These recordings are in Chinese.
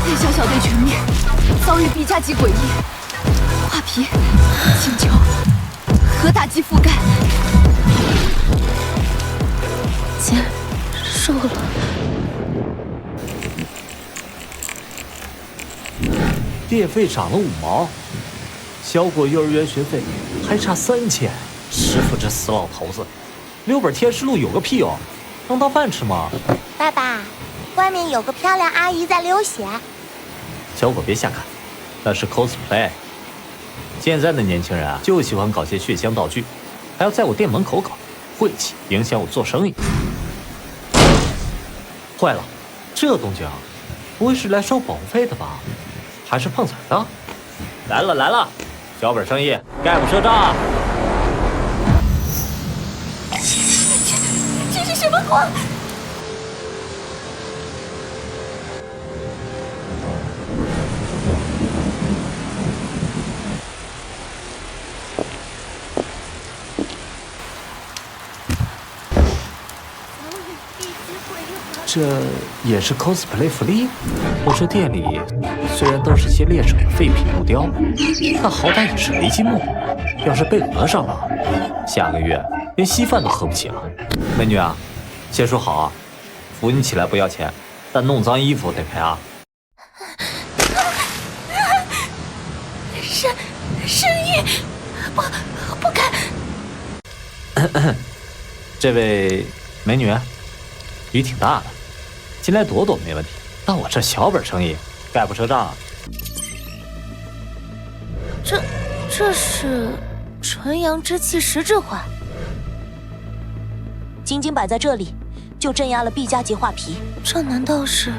叶小小队全灭，遭遇 B 加级诡异，画皮、青椒和大肌覆盖，姐瘦了。电费涨了5毛，小果幼儿园学费还差3000。师傅这死老头子，6本天师录有个屁哦，能当饭吃吗？爸爸，外面有个漂亮阿姨在流血。小果别瞎看，那是 cosplay。现在的年轻人啊，就喜欢搞些血浆道具，还要在我店门口搞，晦气，影响我做生意。坏了，这动静，不会是来收保护费的吧？还是碰瓷的？来了来了，小本生意，概不赊账。这是什么光？这也是 cosplay 福利。我这店里虽然都是些猎手的废品木雕，但好歹也是雷金木，要是被讹上了，下个月连稀饭都喝不起了。美女啊，先说好啊，扶你起来不要钱，但弄脏衣服得赔啊。生意不敢。这位美女，雨挺大的，进来躲躲没问题，但我这小本生意，概不赊账啊。这是纯阳之气实质化，仅仅摆在这里，就镇压了 B 加级画皮。这难道是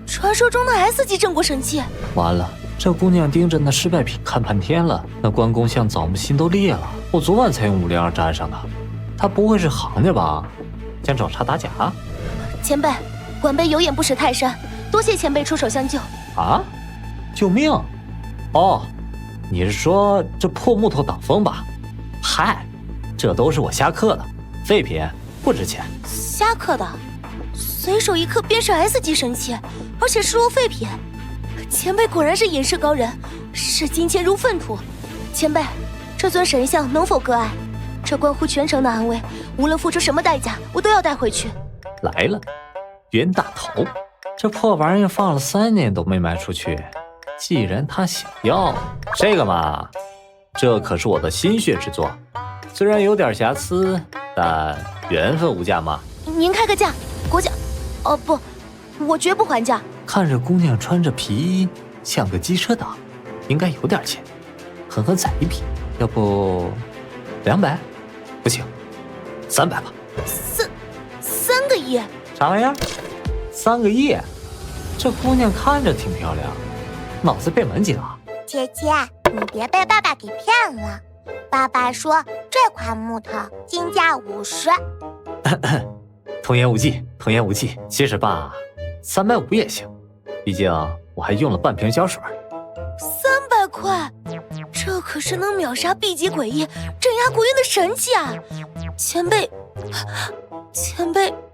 传说中的 S 级镇国神器？完了，这姑娘盯着那失败品看半天了，那关公像枣木心都裂了。我昨晚才用502粘上的，她不会是行家吧？想找茬打假？前辈，晚辈有眼不识泰山，多谢前辈出手相救。啊！救命！哦，你是说这破木头挡风吧？嗨，这都是我瞎刻的，废品不值钱。瞎刻的，随手一刻便是 S 级神器，而且是落废品。前辈果然是隐世高人，视金钱如粪土。前辈，这尊神像能否割爱？这关乎全城的安危，无论付出什么代价，我都要带回去。来了，冤大头，这破玩意儿放了3年都没卖出去。既然他想要这个嘛，这可是我的心血之作，虽然有点瑕疵，但缘分无价嘛。您开个价，国价？哦不，我绝不还价。看着姑娘穿着皮衣，像个机车党，应该有点钱，狠狠宰一笔。要不200？不行，300吧。3个亿？啥玩意儿？3个亿？这姑娘看着挺漂亮，脑子变文静啊。姐姐，你别被爸爸给骗了。爸爸说这块木头金价50。童言无忌，童言无忌。其实吧，350也行，毕竟我还用了半瓶胶水。300块，这可是能秒杀 B 级诡异、镇压国运的神器啊！前辈，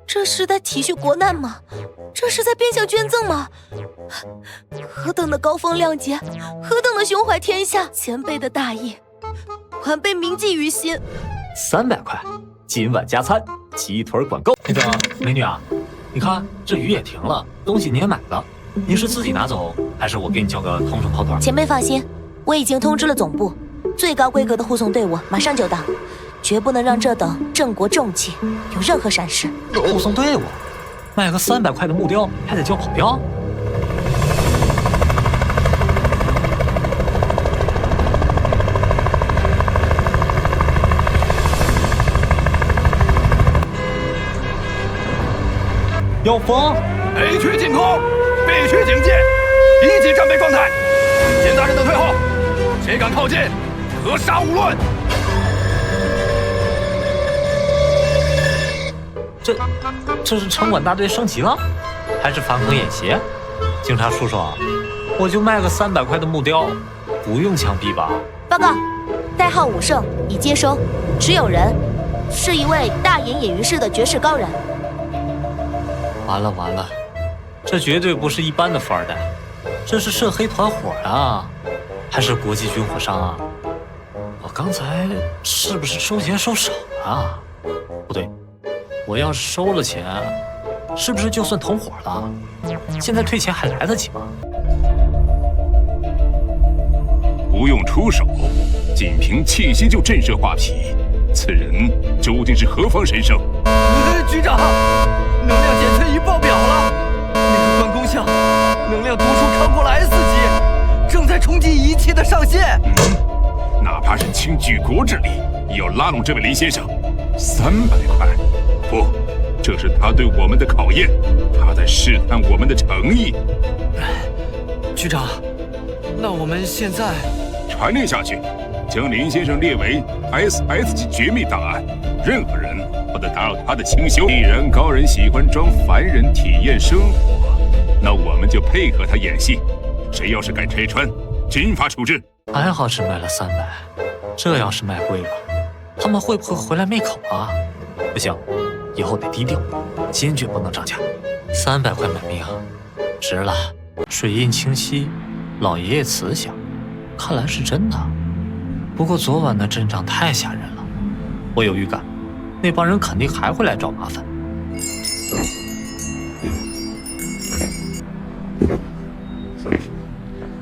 这是在体恤国难吗？这是在变相捐赠吗？何等的高风亮节，何等的胸怀天下！前辈的大义，晚辈铭记于心。300块，今晚加餐，鸡腿管够。那个美女啊，你看这雨也停了，东西你也买了，你是自己拿走，还是我给你叫个同城跑腿？前辈放心，我已经通知了总部，最高规格的护送队伍马上就到，绝不能让这等镇国重器有任何闪失。护送队伍，卖个300块的木雕还得交跑标？要疯 ！A 区进攻 ，B 区警戒，1级战备状态。简大人的退后，谁敢靠近，格杀勿论。这是城管大队升级了，还是反恐演习？警察叔叔，我就卖个300块的木雕，不用枪毙吧？报告，代号武圣已接收，持有人是一位大隐隐于市的绝世高人。完了完了，这绝对不是一般的富二代，这是涉黑团伙啊，还是国际军火商啊？我刚才是不是收钱收少了啊？不对，我要是收了钱，是不是就算同伙了？现在退钱还来得及吗？不用出手，仅凭气息就震慑画皮，此人究竟是何方神圣？局长，能量减退仪爆表了，那个关公像能量读数超过了 S 级，正在冲击仪器的上限。哪怕是倾举国之力，也要拉拢这位林先生。300块，不，这是他对我们的考验，他在试探我们的诚意。局长，那我们现在传令下去，将林先生列为 SS 级绝密档案，任何人不得打扰他的清修。既然高人喜欢装凡人体验生活，那我们就配合他演戏。谁要是敢拆穿，军法处置。还好只卖了300，这要是卖贵了，他们会不会回来灭口啊？不行，以后得低调，坚决不能涨价。300块买命，值了。水印清晰，老爷爷慈祥，看来是真的。不过昨晚的阵仗太吓人了，我有预感，那帮人肯定还会来找麻烦。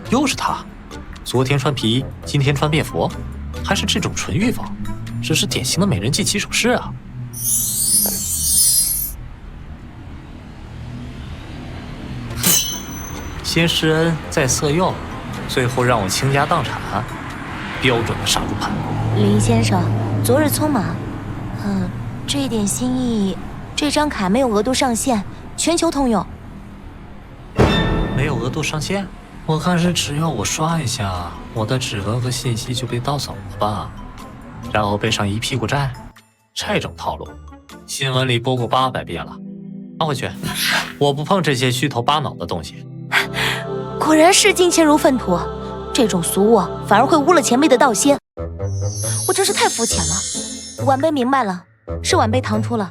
又是他，昨天穿皮衣，今天穿便服，还是这种纯欲风，这是典型的美人计起手式啊！先施恩，再色诱，最后让我倾家荡产，标准的杀猪盘。林先生，昨日匆忙，这一点心意，这张卡没有额度上限，全球通用。没有额度上限？我看是只要我刷一下，我的指纹和信息就被盗走了吧，然后背上一屁股债。这种套路，新闻里播过800遍了。拿回去，我不碰这些虚头巴脑的东西。果然是金钱如粪土，这种俗物反而会污了前辈的道心。我真是太肤浅了。晚辈明白了，是晚辈唐突了。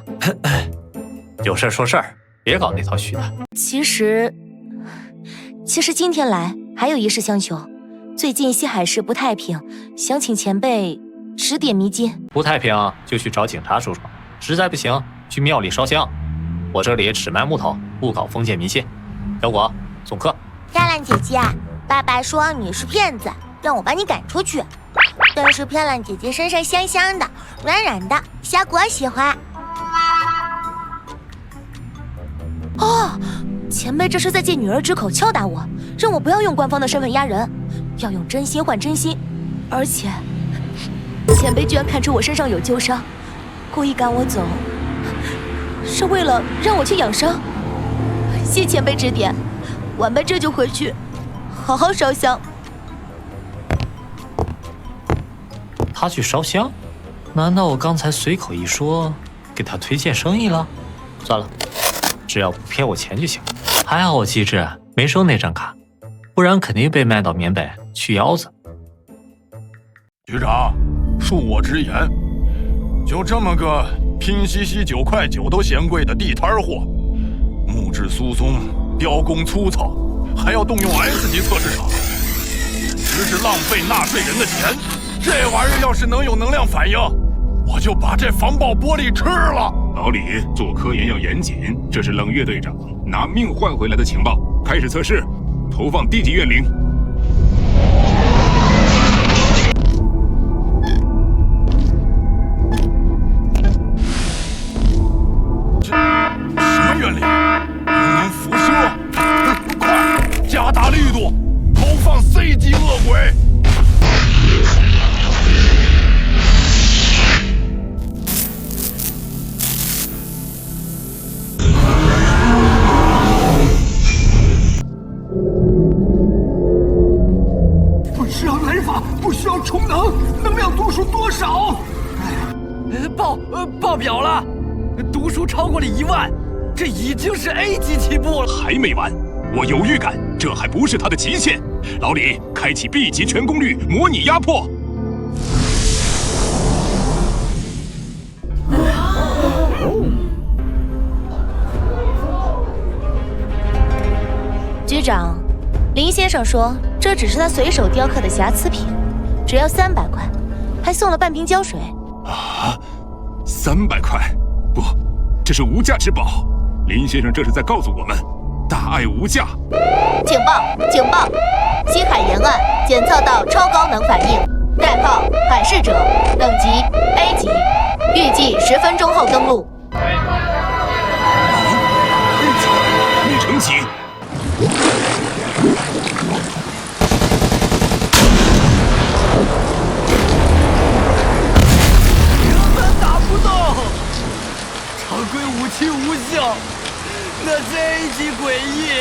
有事说事儿，别搞那套虚的。其实今天来还有一事相求。最近西海市不太平，想请前辈指点迷津。不太平就去找警察叔叔，实在不行去庙里烧香。我这里只卖木头，不搞封建迷信。小果送客。漂亮姐姐，爸爸说你是骗子，让我把你赶出去。但是漂亮姐姐身上香香的、软软的，小果喜欢。哦，前辈这是在借女儿之口敲打我，让我不要用官方的身份压人，要用真心换真心。而且，前辈居然看出我身上有旧伤，故意赶我走，是为了让我去养伤。谢前辈指点，晚辈这就回去，好好烧香。他去烧香？难道我刚才随口一说，给他推荐生意了？算了，只要不骗我钱就行。还好我机智，没收那张卡，不然肯定被卖到缅北去腰子。局长，恕我直言，就这么个拼夕夕9块9都嫌贵的地摊货，木质疏松，雕工粗糙，还要动用 S 级测试场，简直是浪费纳税人的钱。这玩意儿要是能有能量反应，我就把这防爆玻璃吃了。老李，做科研要严谨，这是冷月队长拿命换回来的情报。开始测试，投放低级怨灵。什么怨灵？能辐射？快，加大力度，投放 C 级恶鬼。不需要来法，不需要充能，能量读数多少？爆表了，读数超过了1万，这已经是 A 级起步了。还没完，我有预感，这还不是他的极限。老李，开启 B 级全功率模拟压迫。长，林先生说这只是他随手雕刻的瑕疵品，只要300块，还送了半瓶胶水。啊，300块？不，这是无价之宝。林先生这是在告诉我们，大爱无价。警报！警报！西海沿岸检测到超高能反应，代号海事者，等级 A 级，预计10分钟后登陆。灭成级。根本打不动，常规武器无效，那这一级诡异，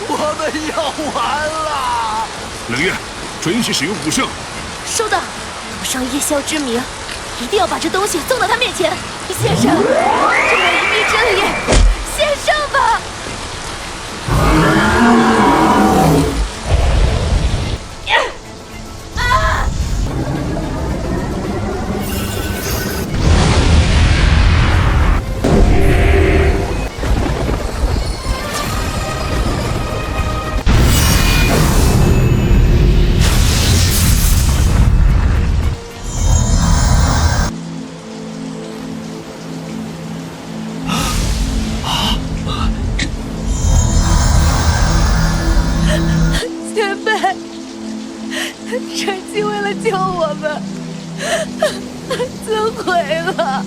我们要完了。冷月，准许使用武圣。收到，赌上夜宵之名，一定要把这东西送到他面前。先生，这位一臂之力，先上吧！前辈，神器为了救我们，损毁了。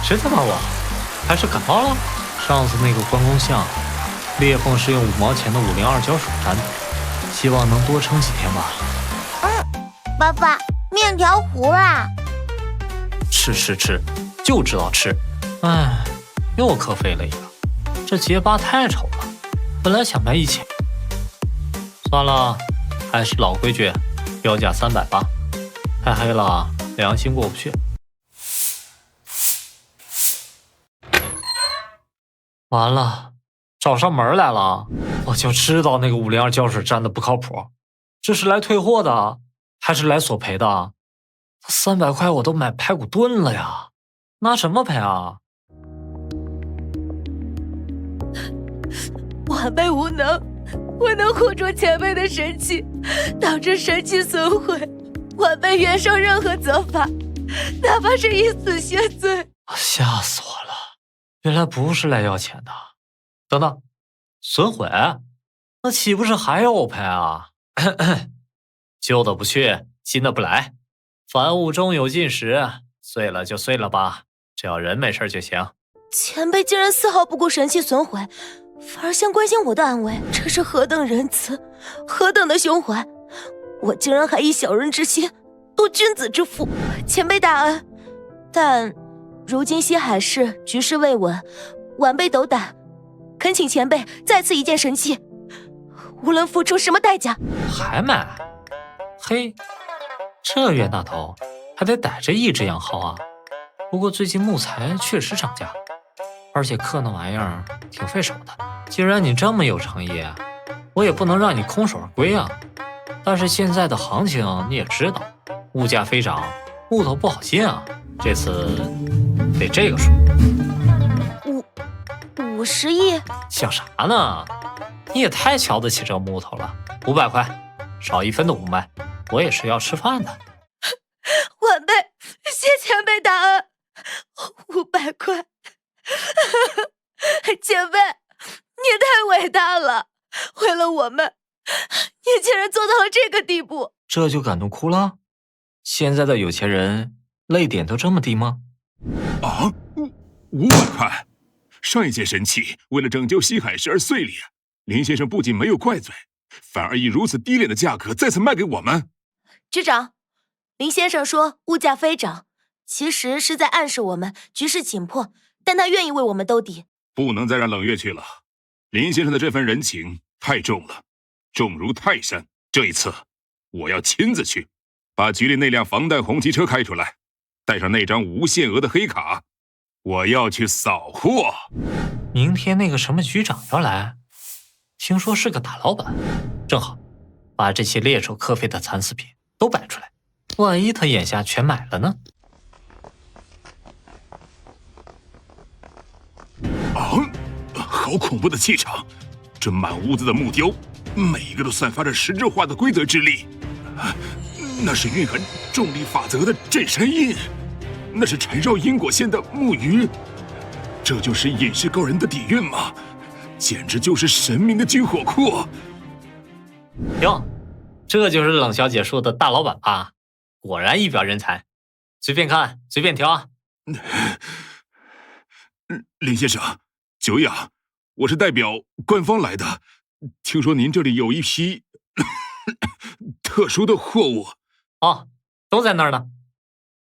谁在骂我？还是感冒了？上次那个关公像，裂缝是用5毛钱的502胶水粘的，希望能多撑几天吧。爸爸，面条糊啦！吃，就知道吃。哎，又磕飞了一个。这结疤太丑了，本来想卖1000，算了，还是老规矩，标价380。太黑了，良心过不去。完了，找上门来了！我就知道那个502胶水粘的不靠谱，这是来退货的，还是来索赔的？300块我都买排骨炖了呀，拿什么赔啊？晚辈无能，未能护住前辈的神器，导致神器损毁，晚辈愿受任何责罚，哪怕是以死谢罪。吓死我了！原来不是来要钱的。等等，损毁？那岂不是还要我赔啊？旧的不去，新的不来。凡物中有尽时，碎了就碎了吧，只要人没事就行。前辈竟然丝毫不顾神器损毁，反而先关心我的安危，这是何等仁慈，何等的胸怀！我竟然还以小人之心度君子之腹，前辈大恩。但如今西海市局势未稳，晚辈斗胆，恳请前辈再赐一件神器，无论付出什么代价。还买？嘿，这冤大头还得逮着一只羊薅啊！不过最近木材确实涨价，而且刻那玩意儿挺费手的。既然你这么有诚意，我也不能让你空手而归啊。但是现在的行情你也知道，物价飞涨，木头不好进啊。这次得这个数，50亿？想啥呢？你也太瞧得起这木头了。500块，少1分都不卖，我也是要吃饭的。晚辈谢前辈大恩，500块。前辈，你也太伟大了，为了我们，你竟然做到了这个地步。这就感动哭了？现在的有钱人泪点都这么低吗？啊，500块！上一件神器为了拯救西海市而碎裂，林先生不仅没有怪罪，反而以如此低廉的价格再次卖给我们。局长，林先生说物价飞涨，其实是在暗示我们局势紧迫，但他愿意为我们兜底。不能再让冷月去了，林先生的这份人情太重了，重如泰山。这一次，我要亲自去，把局里那辆防弹红旗车开出来，带上那张无限额的黑卡，我要去扫货。明天那个什么局长要来，听说是个大老板，正好，把这些猎手克菲的残次品都摆出来，万一他眼下全买了呢？啊，好恐怖的气场！这满屋子的木雕，每一个都散发着实质化的规则之力。那是蕴含重力法则的镇山印，那是缠绕因果线的木鱼，这就是隐士高人的底蕴吗？简直就是神明的军火库！哟，这就是冷小姐说的大老板吧？果然一表人才，随便看，随便挑啊！林先生，久仰，我是代表官方来的，听说您这里有一批特殊的货物。哦，都在那儿呢，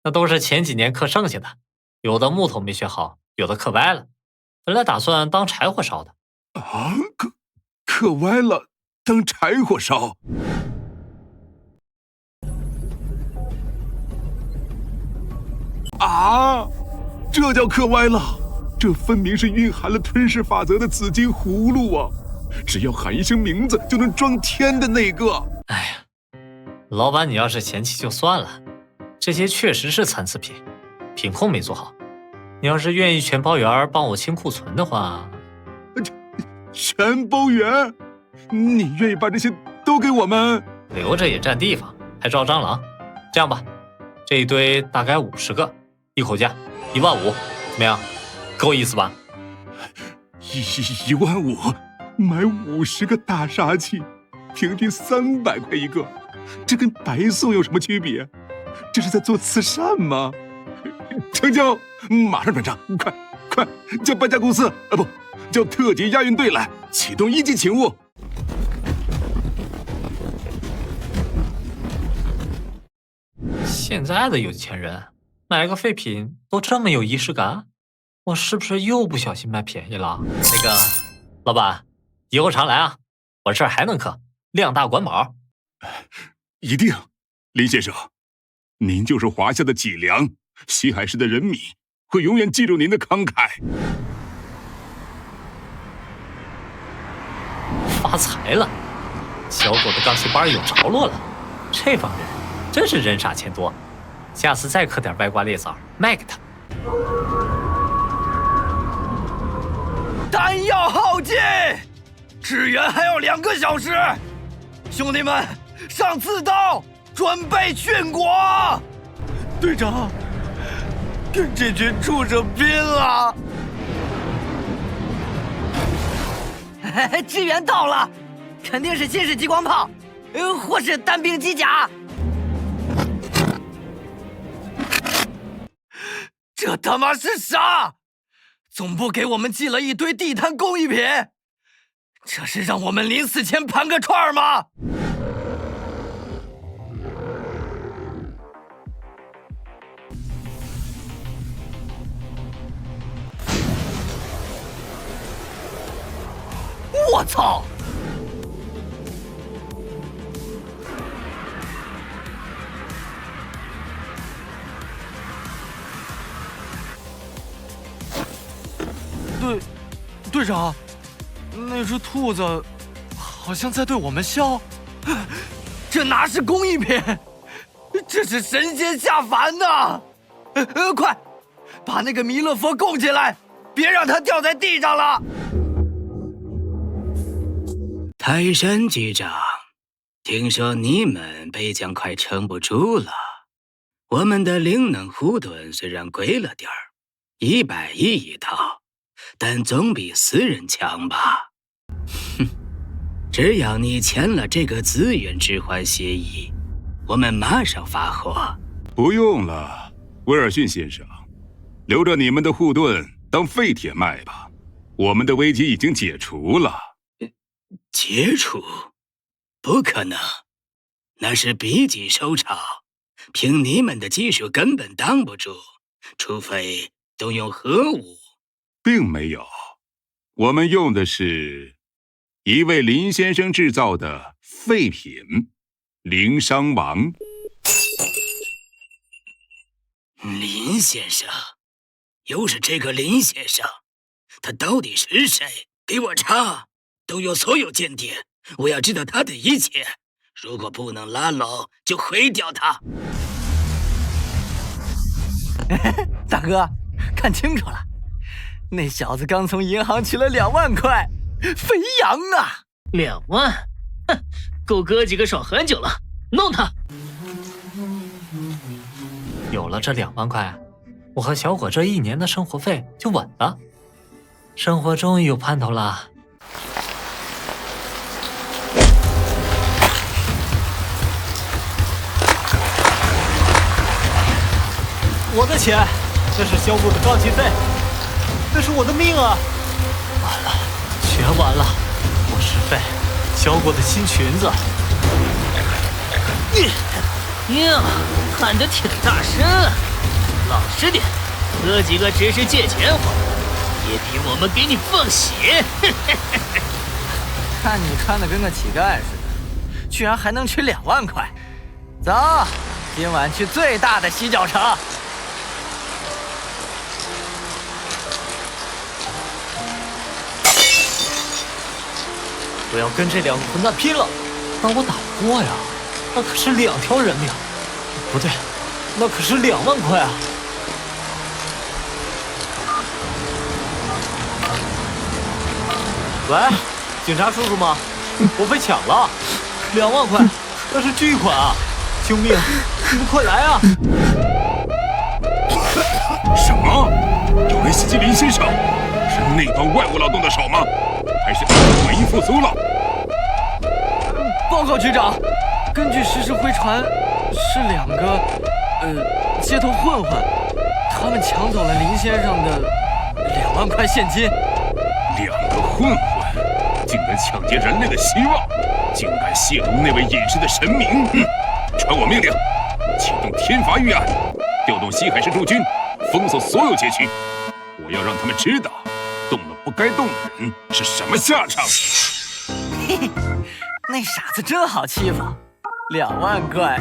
那都是前几年刻剩下的，有的木头没选好，有的刻歪了，本来打算当柴火烧的。啊，刻歪了，当柴火烧。啊，这叫刻歪了，这分明是蕴含了吞噬法则的紫金葫芦啊！只要喊一声名字就能装天的那个。哎呀，老板，你要是嫌弃就算了，这些确实是残次品，品控没做好。你要是愿意全包圆帮我清库存的话，全包圆？你愿意把这些都给我们？留着也占地方，还招蟑螂。这样吧，这一堆大概50个，一口价15000，怎么样？够意思吧15000买50个大杀器，平均300块一个，这跟白送有什么区别？这是在做慈善吗？成交，马上转账，快叫搬家公司不，叫特级押运队来启动1级勤务。现在的有钱人买个废品都这么有仪式感，我是不是又不小心卖便宜了？那个老板，以后常来啊，我这儿还能刻，量大管饱。一定，林先生，您就是华夏的脊梁，西海市的人民会永远记住您的慷慨。发财了，小狗的钢琴班有着落了，这帮人真是人傻钱多，下次再刻点歪瓜裂枣卖给他。弹药耗尽，支援还要2个小时，兄弟们上刺刀，准备殉国！队长，跟这群畜生拼了！支援到了，肯定是新式激光炮，或是单兵机甲。这他妈是啥？总部给我们寄了一堆地摊工艺品，这是让我们临死前盘个串吗？我操！队长，那只兔子好像在对我们笑。这哪是工艺品，这是神仙下凡呐！快，把那个弥勒佛供起来，别让它掉在地上了。泰山局长，听说你们北疆快撑不住了。我们的灵能护盾虽然贵了点儿，100亿一套，但总比私人强吧？哼，只要你签了这个资源置换协议，我们马上发货。不用了，威尔逊先生，留着你们的护盾当废铁卖吧。我们的危机已经解除了。解除？不可能，那是 B 级手抄，凭你们的技术根本挡不住，除非动用核武。并没有，我们用的是一位林先生制造的废品灵商王。林先生？又是这个林先生？他到底是谁？给我查！都有所有间谍，我要知道他的一切，如果不能拉拢，就毁掉它。大哥，看清楚了，那小子刚从银行取了2万块，肥羊啊！2万，哼，够哥几个爽很久了，弄他！有了这2万块，我和小伙这1年的生活费就稳了，生活终于有盼头了。我的钱，这是小果的钢琴费，那是我的命啊！完了，全完了！伙食费，小果的新裙子。呀，喊得挺大声，老实点，哥几个只是借钱花，也比我们给你放血。看你穿的跟个乞丐似的，居然还能取2万块！走，今晚去最大的洗脚城。我要跟这2个混蛋拼了！但我打不过呀，那可是2条人命，不对，那可是2万块啊！喂，警察叔叔吗？我被抢了，2万块，那是巨款啊！救命！你们快来啊！什么？有人袭击林先生？是那帮外国劳动的手吗？还是转移复苏了？报告局长，根据实时回传，是2个街头混混，他们抢走了林先生的2万块现金。2个混混竟敢抢劫人类的希望，竟敢亵渎那位隐士的神明！传我命令，启动天罚预案，调动西海市驻军，封锁所有街区。我要让他们知道，动了不该动的人是什么下场。嘿嘿，那傻子真好欺负，2万块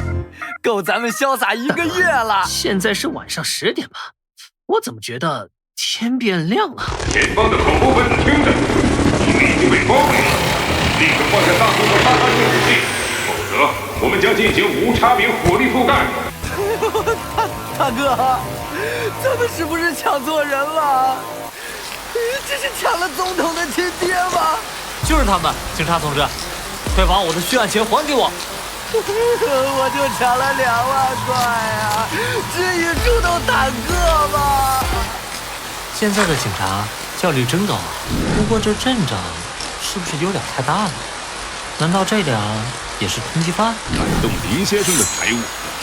够咱们潇洒1个月了。现在是晚上10点吧？我怎么觉得天变亮了？前方的恐怖分子听着，你们已经被包围了，立刻放下大部分杀伤性武器，否则我们将进行无差别火力覆盖。大哥，咱们是不是抢错人了？这是抢了总统的亲爹吗？就是他们，警察同志，快把我的血案钱还给我！我就抢了2万块啊，至于出动坦克吗？现在的警察效率真高啊，不过这阵仗是不是有点太大了？难道这点也是通缉犯？敢动林先生的财物，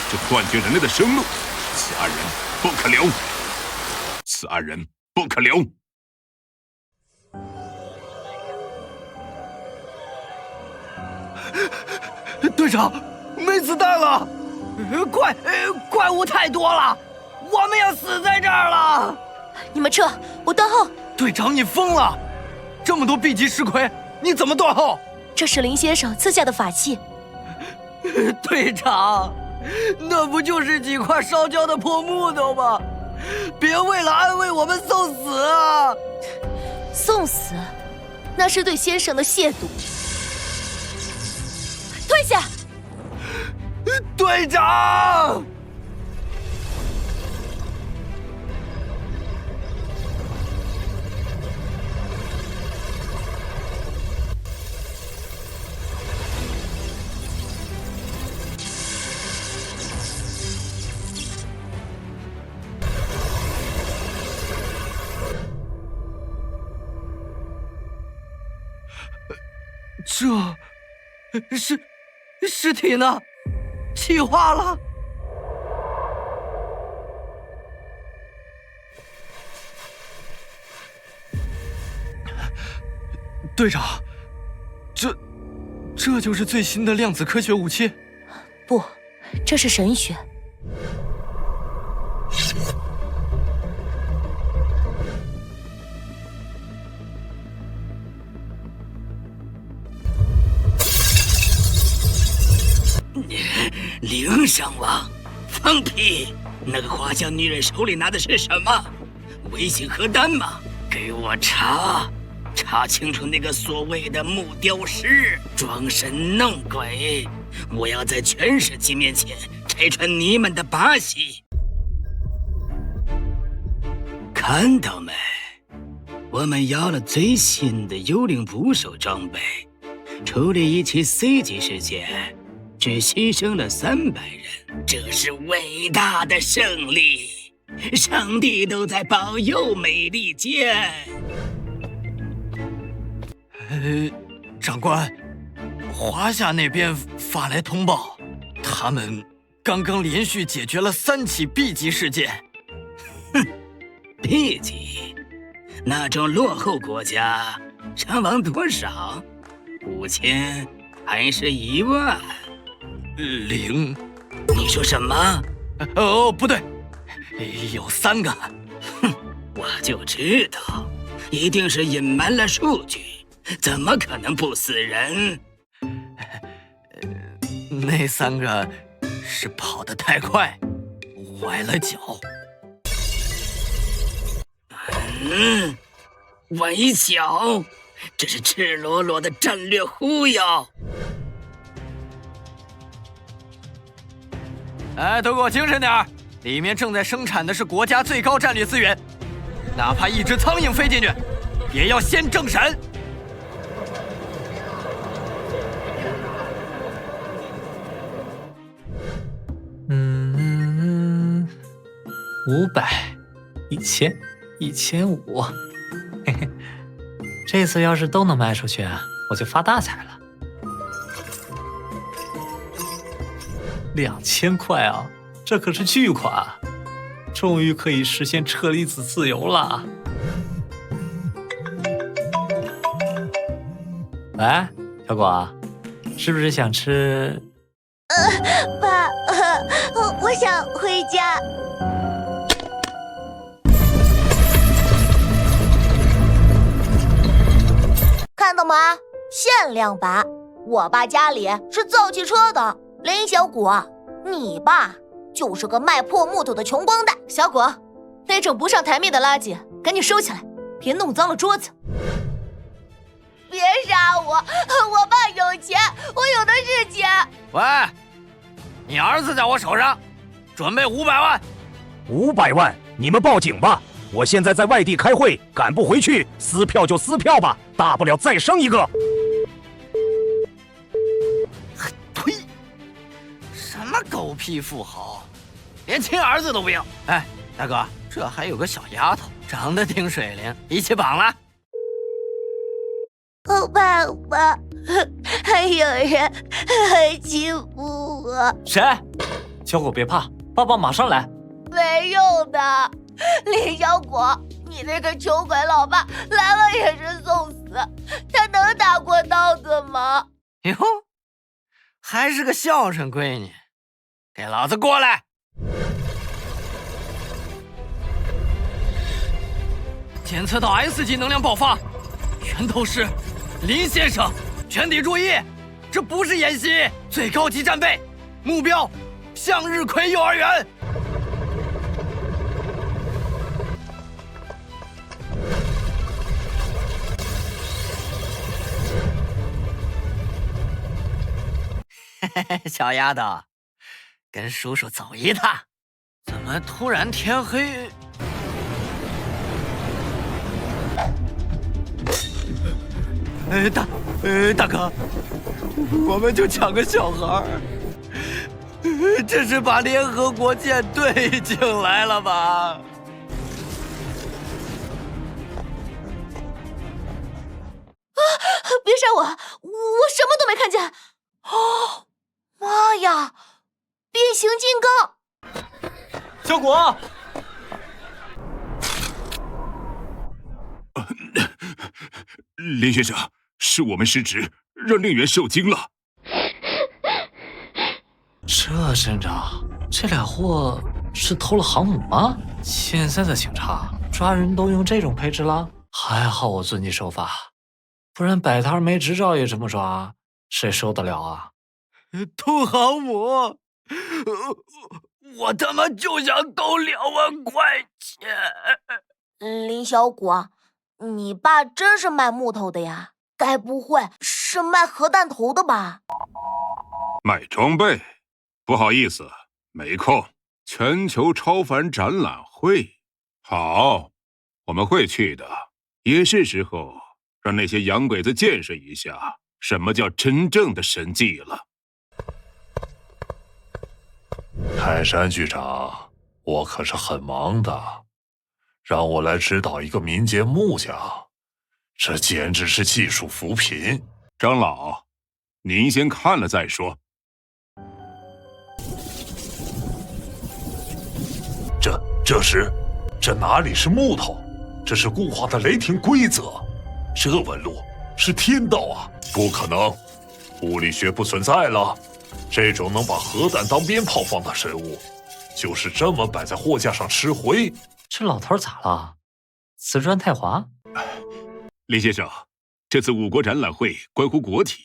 就断绝人类的生路，此2人不可留！此2人不可留！队长，没子弹了！怪物太多了，我们要死在这儿了！你们撤，我断后。队长，你疯了！这么多 B 级石盔，你怎么断后？这是林先生赐下的法器。队长，那不就是几块烧焦的破木头吗？别为了安慰我们送死啊！送死，那是对先生的亵渎。退下！队长！这尸体呢？气化了？队长，这就是最新的量子科学武器？不，这是神学。林上王，放屁！那个滑翔女人手里拿的是什么？微型核弹吗？给我查！查查清楚那个所谓的木雕师装神弄鬼，我要在全世界面前拆穿你们的把戏。看到没？我们要了最新的幽灵捕手装备，处理一起 C 级事件，只牺牲了300人，这是伟大的胜利！上帝都在保佑美利坚。长官，华夏那边发来通报，他们刚刚连续解决了3起 B 级事件。哼 ，B 级，那种落后国家伤亡多少？5000还是1万？0。你说什么？哦，不对，有3个。哼，我就知道，一定是隐瞒了数据，怎么可能不死人？那3个是跑得太快，崴了脚。崴脚，这是赤裸裸的战略忽悠！哎，都给我精神点儿！里面正在生产的是国家最高战略资源，哪怕一只苍蝇飞进去，也要先政审。500、1000、1500，嘿嘿，这次要是都能卖出去，我就发大财了。2000块啊，这可是巨款，终于可以实现车厘子自由了。喂，小果，是不是想吃？爸，我想回家。看到吗？限量版，我爸家里是造汽车的。林小果，你爸就是个卖破木头的穷光蛋。小果，那种不上台面的垃圾赶紧收起来，别弄脏了桌子。别杀我，我爸有钱，我有的是钱。喂，你儿子在我手上，准备500万。500万，你们报警吧！我现在在外地开会，赶不回去，撕票就撕票吧，大不了再生一个。呸！什么狗屁富豪，连亲儿子都不要。哎，大哥，这还有个小丫头，长得挺水灵，一起绑了。爸爸，还有人欺负我。谁？小果别怕，爸爸马上来。没用的，林小果，你那个穷鬼老爸来了也是送死，他能打过刀子吗？哟，还是个孝顺闺女，给老子过来！检测到 S 级能量爆发，源头是林先生，全体注意，这不是演习，最高级战备，目标向日葵幼儿园。小丫头，跟叔叔走一趟。怎么突然天黑？大哥，我们就抢个小孩，这是把联合国舰队请来了吧？别杀我！我什么都没看见。哦，妈呀！变形金刚！小果，林先生，是我们失职，让令员受惊了。这镇长，这俩货是偷了航母吗？现在的警察抓人都用这种配置了？还好我遵纪守法，不然摆摊没执照也这么抓，谁受得了啊？偷航母，我他妈就想偷2万块钱。林小果，你爸真是卖木头的呀？该不会是卖核弹头的吧？卖装备？不好意思，没空。全球超凡展览会，好，我们会去的。也是时候让那些洋鬼子见识一下什么叫真正的神技了。泰山局长，我可是很忙的，让我来指导一个民间木匠，这简直是技术扶贫。长老，您先看了再说。这哪里是木头？这是固化的雷霆规则，这纹路是天道啊！不可能，物理学不存在了。这种能把核弹当鞭炮放的生物，就是这么摆在货架上吃灰。这老头咋了？瓷砖太滑？李先生，这次5国展览会关乎国体，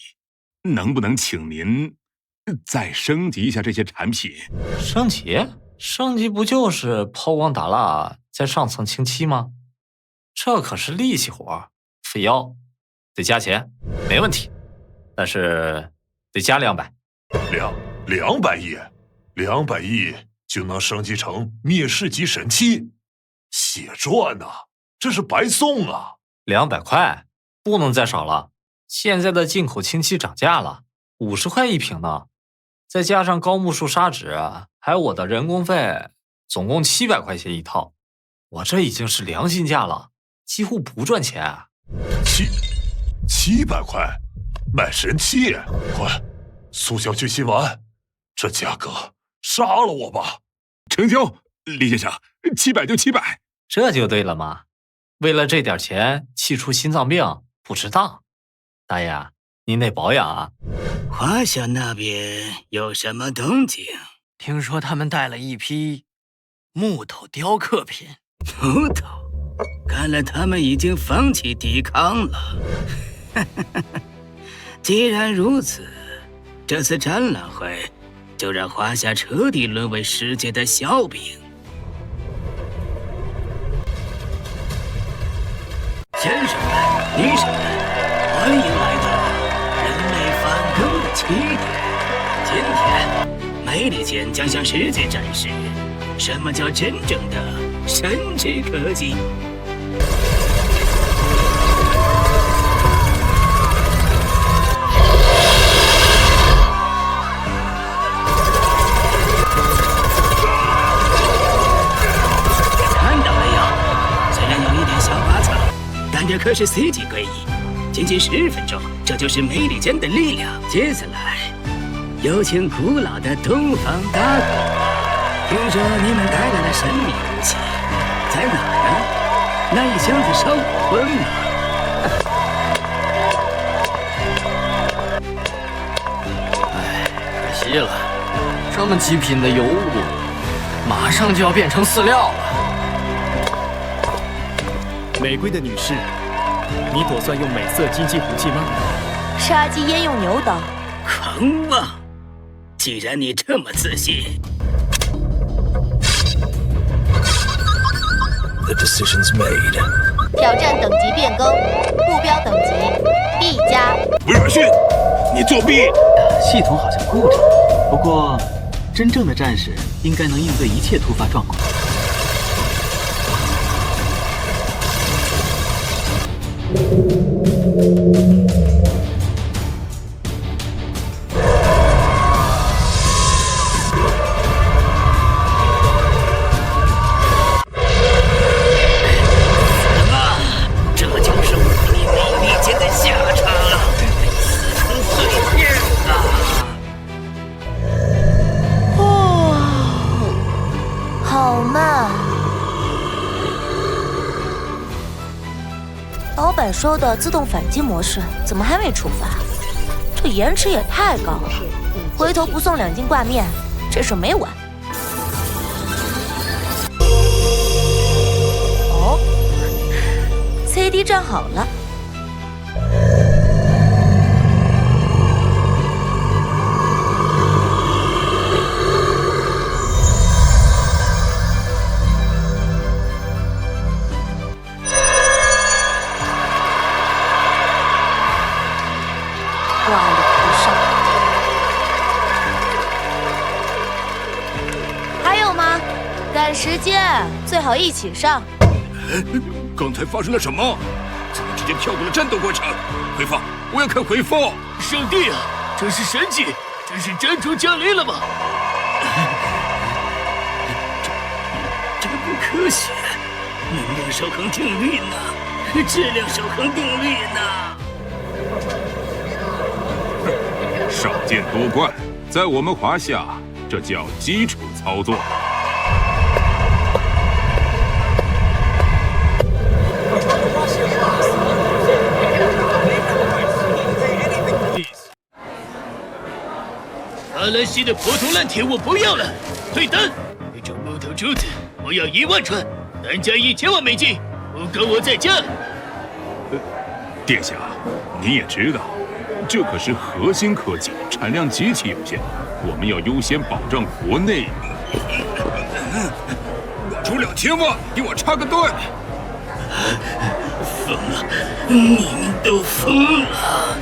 能不能请您再升级一下这些产品？升级？升级不就是抛光打蜡，在上层清漆吗？这可是力气活，费腰，得加钱，没问题，但是得加200。200亿，200亿就能升级成灭世级神器，血赚呐！这是白送啊！200块不能再少了，现在的进口清漆涨价了，50块一瓶呢，再加上高木树砂纸，还有我的人工费，总共700块钱一套。我这已经是良心价了，几乎不赚钱。700块买神器，快速销去新丸，这价格杀了我吧！成交，李先生，700就700，这就对了嘛。为了这点钱气出心脏病，不值当。大爷，您得保养啊。华夏那边有什么动静？听说他们带了一批木头雕刻品。木头？看来他们已经放弃抵抗了。既然如此，这次展览会就让华夏彻底沦为世界的笑柄。先生们、女士们，欢迎来到人类反攻的起点。今天，美利坚将向世界展示什么叫真正的神之科技。看到没有？虽然有一点小拔草，但这可是 C 级归一，仅仅10分钟，这就是美利坚的力量。接下来，有请古老的东方大国。听说你们带来了神秘武器，在哪儿呢？那一箱子烧火棍呢？可惜了，这么极品的尤物，马上就要变成饲料了。玫瑰的女士，你打算用美色经济武器吗？杀鸡焉用牛刀？狂妄！既然你这么自信。The decision's made. 挑战等级变更，目标等级 B+。威尔逊，你作弊！系统好像故障，不过真正的战士应该能应对一切突发状况。老板说的自动反击模式怎么还没触发？这延迟也太高了，回头不送2斤挂面，这事没完。哦 ，CD 站好了。赶时间，最好一起上。刚才发生了什么？怎么直接跳过了战斗过程？回放，我要看回放！上帝啊，这是神迹，这是真主降临了吗？这不科学，能量守恒定律呢？质量守恒定律呢？少见多怪，在我们华夏，这叫基础操作。阿兰西的破铜烂铁我不要了，退单。那种木头珠子我要1万串，单价1000万美金，不够我再加。殿下，你也知道，这可是核心科技，产量极其有限，我们要优先保障国内。我出2000万，给我插个队。疯了，你们都疯了！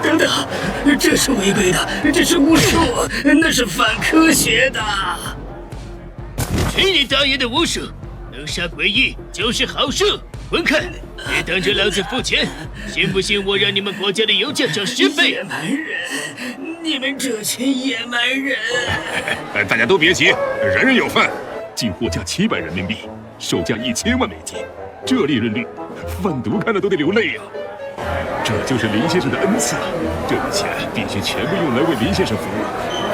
等等，这是违规的，这是巫术，那是反科学的！去你大爷的巫术！能杀诡异就是好事！滚开！别等着老子付钱！信不信我让你们国家的油价涨10倍？野蛮人！你们这群野蛮人！大家都别急，人人有份。进货价700人民币，售价1000万美金，这利润率，贩毒看了都得流泪呀！这就是林先生的恩赐啊！这笔钱必须全部用来为林先生服务。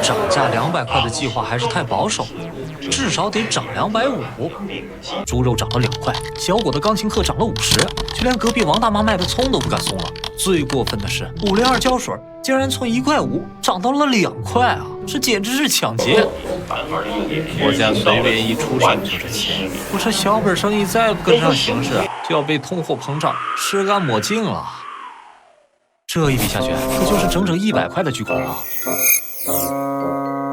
涨价200块的计划还是太保守了，至少得涨250。猪肉涨了2块，小果的钢琴课涨了50，就连隔壁王大妈卖的葱都不敢松了。最过分的是，502胶水竟然从1.5块涨到了2块啊！这简直是抢劫！国家随便一出手就是钱，我这小本生意再不跟上形势，就要被通货膨胀吃干抹净了。这一笔下去，可就是整整100块的巨款了。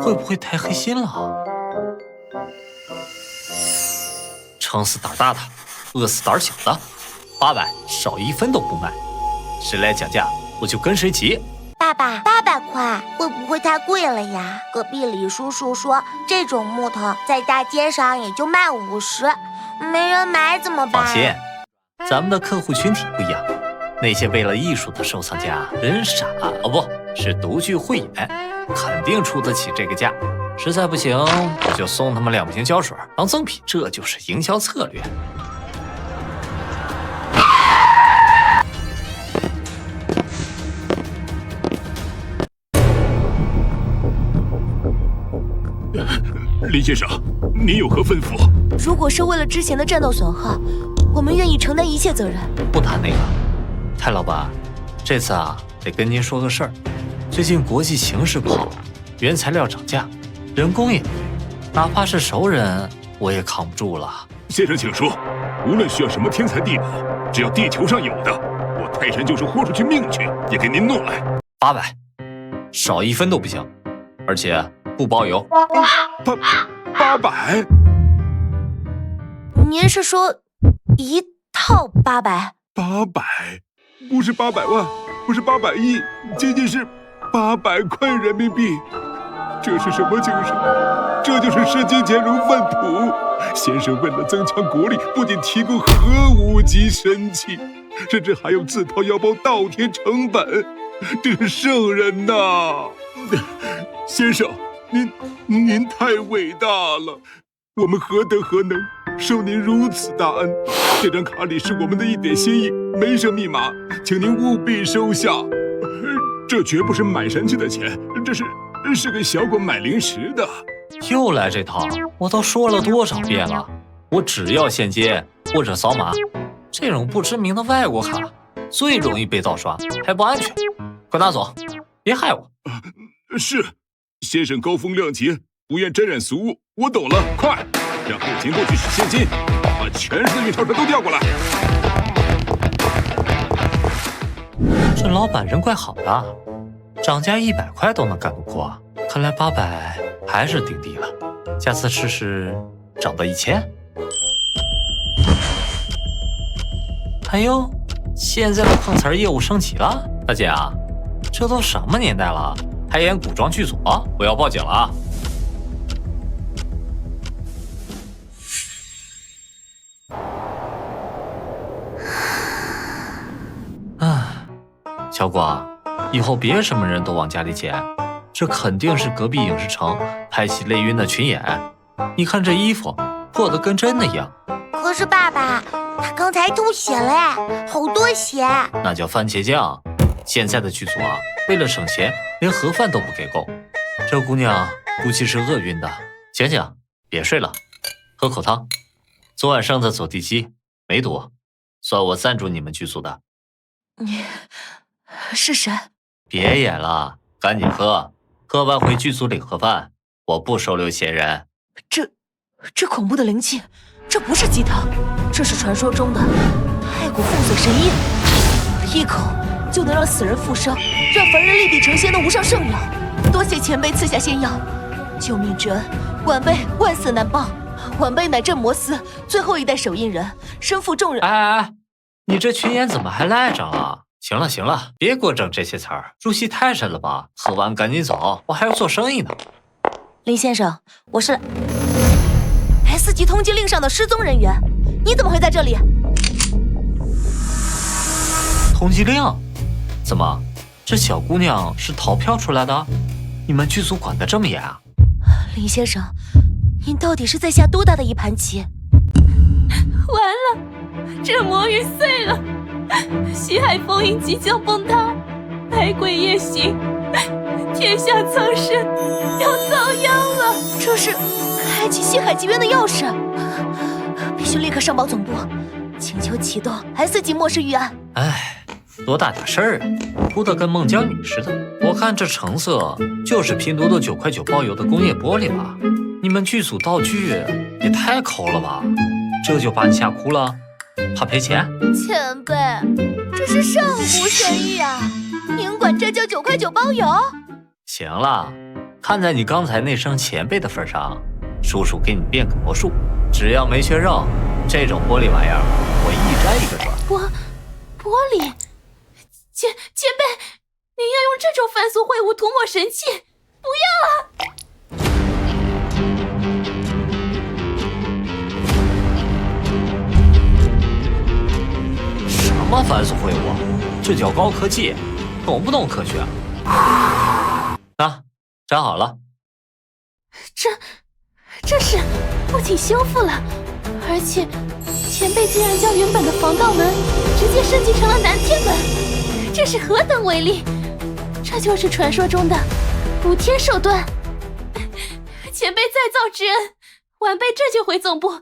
会不会太黑心了？撑死胆大的，饿死胆小的。800少1分都不卖，谁来讲价我就跟谁急。爸爸，800块会不会太贵了呀？隔壁李叔叔说，这种木头在大街上也就卖50，没人买怎么办？放心，咱们的客户群体不一样，那些为了艺术的收藏家人傻哦，不是独具慧眼，肯定出得起这个价。实在不行，我就送他们2瓶胶水当赠品，这就是营销策略。林先生，您有何吩咐？如果是为了之前的战斗损耗，我们愿意承担一切责任。不谈那个，泰老板，这次啊得跟您说个事儿。最近国际形势不好，原材料涨价，人工也贵，哪怕是熟人我也扛不住了。先生请说，无论需要什么天才地宝，只要地球上有的，我泰山就是豁出去命去也给您弄来。800，少1分都不行，而且不包邮。800？您是说一套800？800不是800万，不是800亿，仅仅是800块人民币。这是什么精神？这就是视金钱如粪土。先生为了增强国力，不仅提供核武级神器，甚至还要自掏腰包倒贴成本，这是圣人呐！先生，您太伟大了，我们何德何能受您如此大恩？这张卡里是我们的一点心意，没设密码，请您务必收下。这绝不是买神器的钱，这是给小果买零食的。又来这套，我都说了多少遍了，我只要现金或者扫码，这种不知名的外国卡最容易被盗刷，还不安全。快拿走，别害我。是，先生高风亮节，不愿沾染俗物，我懂了。快，让后勤部去取现金，把全市的运钞车都调过来。这老板人怪好的，涨价100块都能干得过，看来800还是顶低了，下次试试涨到1000。哎呦，现在的碰瓷儿业务升级了，大姐啊，这都什么年代了，还演古装剧组啊？我要报警了啊！小果，以后别什么人都往家里捡，这肯定是隔壁影视城拍戏累晕的群演。你看这衣服破得跟真的一样。可是爸爸，他刚才吐血了哎，好多血。那叫番茄酱。现在的剧组啊，为了省钱，连盒饭都不给够。这姑娘估计是饿晕的。醒醒，别睡了，喝口汤。昨晚剩的走地鸡没毒，算我赞助你们剧组的。你是谁？别演了，赶紧喝，喝完回剧组领盒饭，我不收留闲人。这恐怖的灵气，这不是鸡汤，这是传说中的太古风水神药，一口就能让死人复生，让凡人立地成仙的无上圣药。多谢前辈赐下仙药，救命之恩，晚辈万死难报。晚辈乃镇魔司最后一代手印人，身负重任。哎，你这群演怎么还赖着了？行了行了，别给我整这些词儿，入戏太深了吧？喝完赶紧走，我还要做生意呢。林先生，我是 S 级通缉令上的失踪人员，你怎么会在这里？通缉令？怎么，这小姑娘是逃票出来的？你们剧组管得这么严啊？林先生，您到底是在下多大的一盘棋？完了，这魔域碎了，西海封印即将崩塌，百鬼夜行，天下苍生要遭殃了。这是开启西海极渊的钥匙，必须立刻上报总部，请求启动 S 级末世预案。哎，多大点事儿啊，哭得跟孟姜女似的。我看这成色就是拼多多9块9包邮的工业玻璃吧？你们剧组道具也太抠了吧？这就把你吓哭了？怕赔钱？前辈，这是上古神域啊！您管这叫9块9包邮？行了，看在你刚才那声前辈的份上，叔叔给你变个魔术，只要没缺肉，这种玻璃玩意儿我一摘一个准。玻璃，前辈，您要用这种凡俗秽物涂抹神器，不要啊！什么凡俗秽物？这叫高科技，懂不懂科学啊？那粘好了。这是不仅修复了，而且前辈竟然将原本的防盗门直接升级成了南天门，这是何等威力！这就是传说中的补天手段。前辈再造之恩，晚辈这就回总部为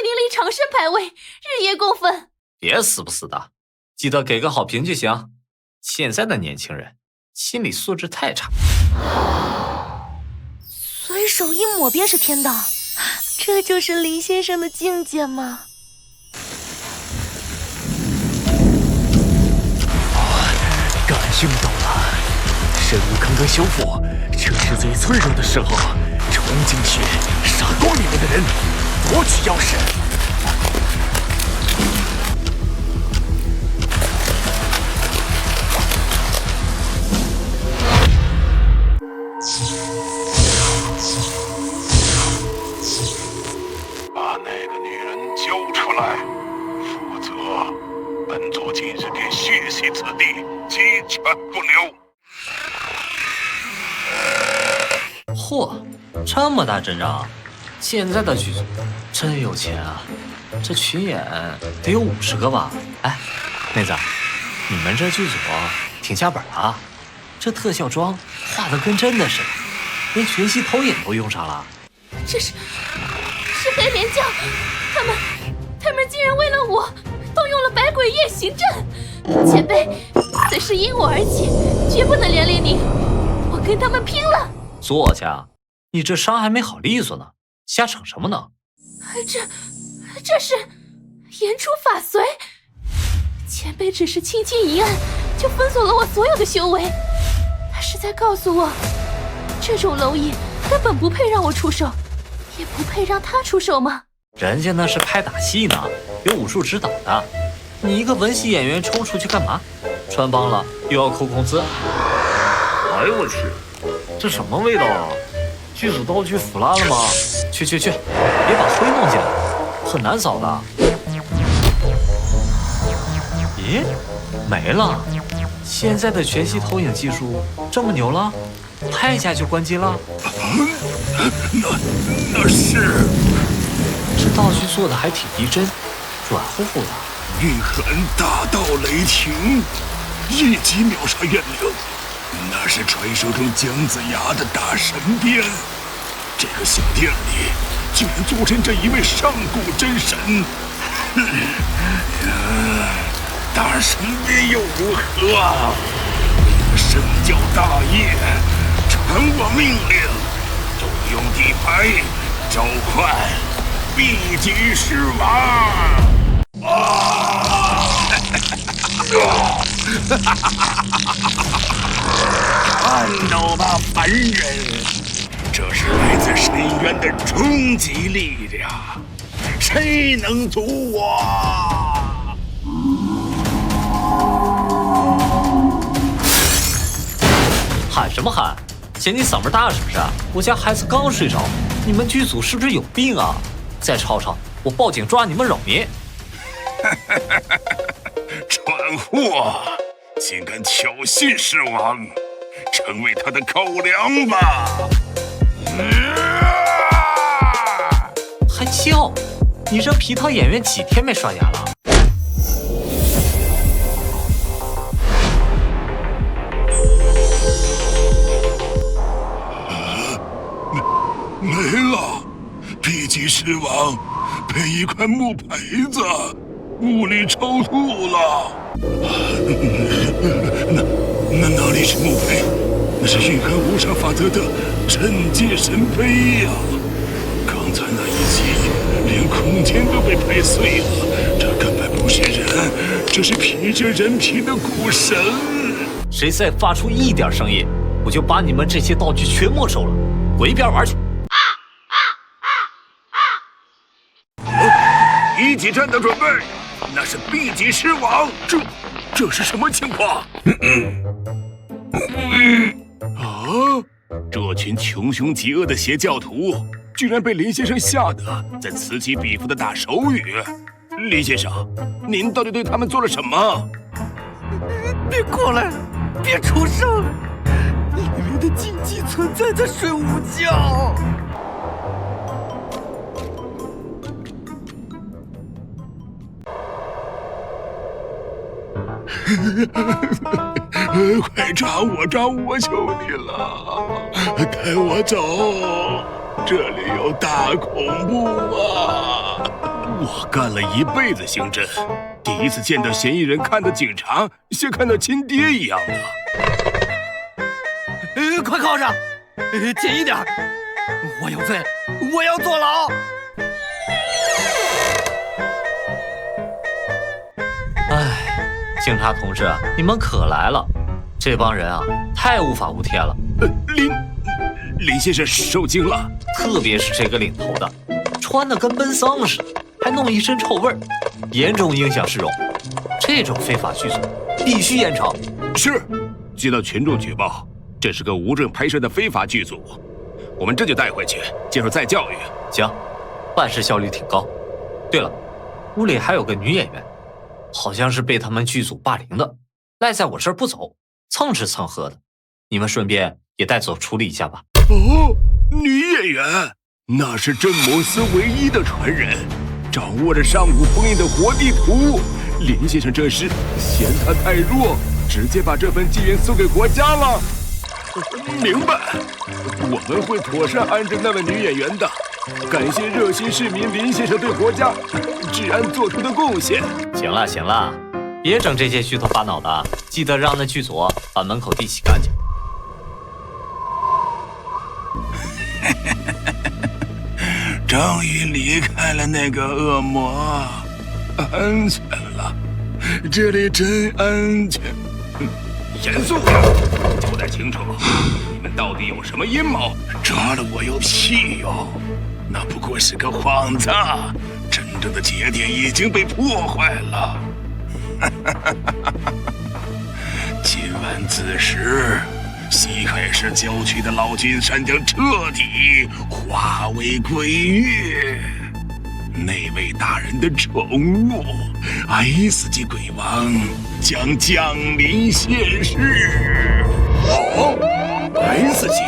您立长生牌位，日夜供奉。别死不死的，记得给个好评就行。现在的年轻人心理素质太差。随手一抹便是天道，这就是林先生的境界吗？感应到了，神物刚刚修复，这是最脆弱的时候，冲进去杀光你们的人，夺取钥匙。把那个女人交出来，否则本座今日便血洗此地，鸡犬不留。嚯，这么大阵仗，现在的剧组真有钱啊！这群演得有50个吧？哎，妹子，你们这剧组挺下本啊！这特效妆画得跟真的似的，连全息投影都用上了。这是黑莲教，他们竟然为了我动用了百鬼夜行阵！前辈，此事因我而起，绝不能连累您，我跟他们拼了！坐下，你这伤还没好利索呢，瞎逞什么呢？这是言出法随，前辈只是轻轻一按，就封锁了我所有的修为。他是在告诉我，这种蝼蚁根本不配让我出手，也不配让他出手吗？人家那是拍打戏呢，有武术指导的。你一个文戏演员冲出去干嘛？穿帮了又要扣工资。哎呦我去，这什么味道啊？剧组道具腐烂了吗？去，别把灰弄进来，很难扫的。咦，没了。现在的全息投影技术这么牛了，拍一下就关机了？那是……这道具做的还挺逼真，软乎乎的。蕴含大道雷霆，一击秒杀怨灵。那是传说中姜子牙的大神鞭。这个小店里竟然坐镇着一位上古真神。大神鞭又如何？为了圣教大业，传我命令，重用底牌，召唤B级狮王。看到吧，凡人，这是来自深渊的终极力量，谁能阻我？喊什么喊？嫌你嗓门大是不是？我家孩子刚睡着，你们剧组是不是有病啊？再吵吵，我报警抓你们扰民！蠢货，竟敢挑衅狮王，成为他的口粮吧！还叫？你这皮套演员几天没刷牙了？没了 ，B 级狮王被一块木牌子物理超度了。哪里是木牌？那是蕴含无常法则的镇界神杯呀！刚才那一击，连空间都被拍碎了。这根本不是人，这是披着人皮的古神。谁再发出一点声音，我就把你们这些道具全没收了，滚一边玩去！一级战斗准备，那是 B 级狮王，这是什么情况？这群穷凶极恶的邪教徒，居然被林先生吓得在此起彼伏的打手语。林先生，您到底对他们做了什么？别过来，别出声！里面的禁忌存在在睡午觉。快抓我，抓我，求你了！带我走，这里有大恐怖啊！我干了一辈子刑侦，第一次见到嫌疑人看到警察像看到亲爹一样的。快靠上，近一点！我有罪，我要坐牢！唉，警察同志，你们可来了！这帮人啊，太无法无天了。林先生受惊了，特别是这个领头的，穿的跟奔丧似的，还弄一身臭味儿，严重影响市容。这种非法剧组必须严惩。是，接到群众举报，这是个无证拍摄的非法剧组，我们这就带回去接受再教育。行，办事效率挺高。对了，屋里还有个女演员，好像是被他们剧组霸凌的，赖在我这儿不走，蹭吃蹭喝的。你们顺便也带走处理一下吧。哦，女演员，那是镇摩斯唯一的传人，掌握着上古封印的活地图。林先生这是嫌他太弱，直接把这份机缘送给国家了。明白，我们会妥善安置那位女演员的。感谢热心市民林先生对国家治安做出的贡献。行了行了，别整这些虚头巴脑的，记得让那剧组把门口地洗干净。终于离开了那个恶魔，安全了，这里真安全。严肃点，交代清楚，你们到底有什么阴谋？抓了我有屁用？那不过是个幌子，真正的节点已经被破坏了。今晚子时，西海市郊区的老君山将彻底化为鬼域。那位大人的宠物，S 级鬼王将降临现世。哦 ，S 级，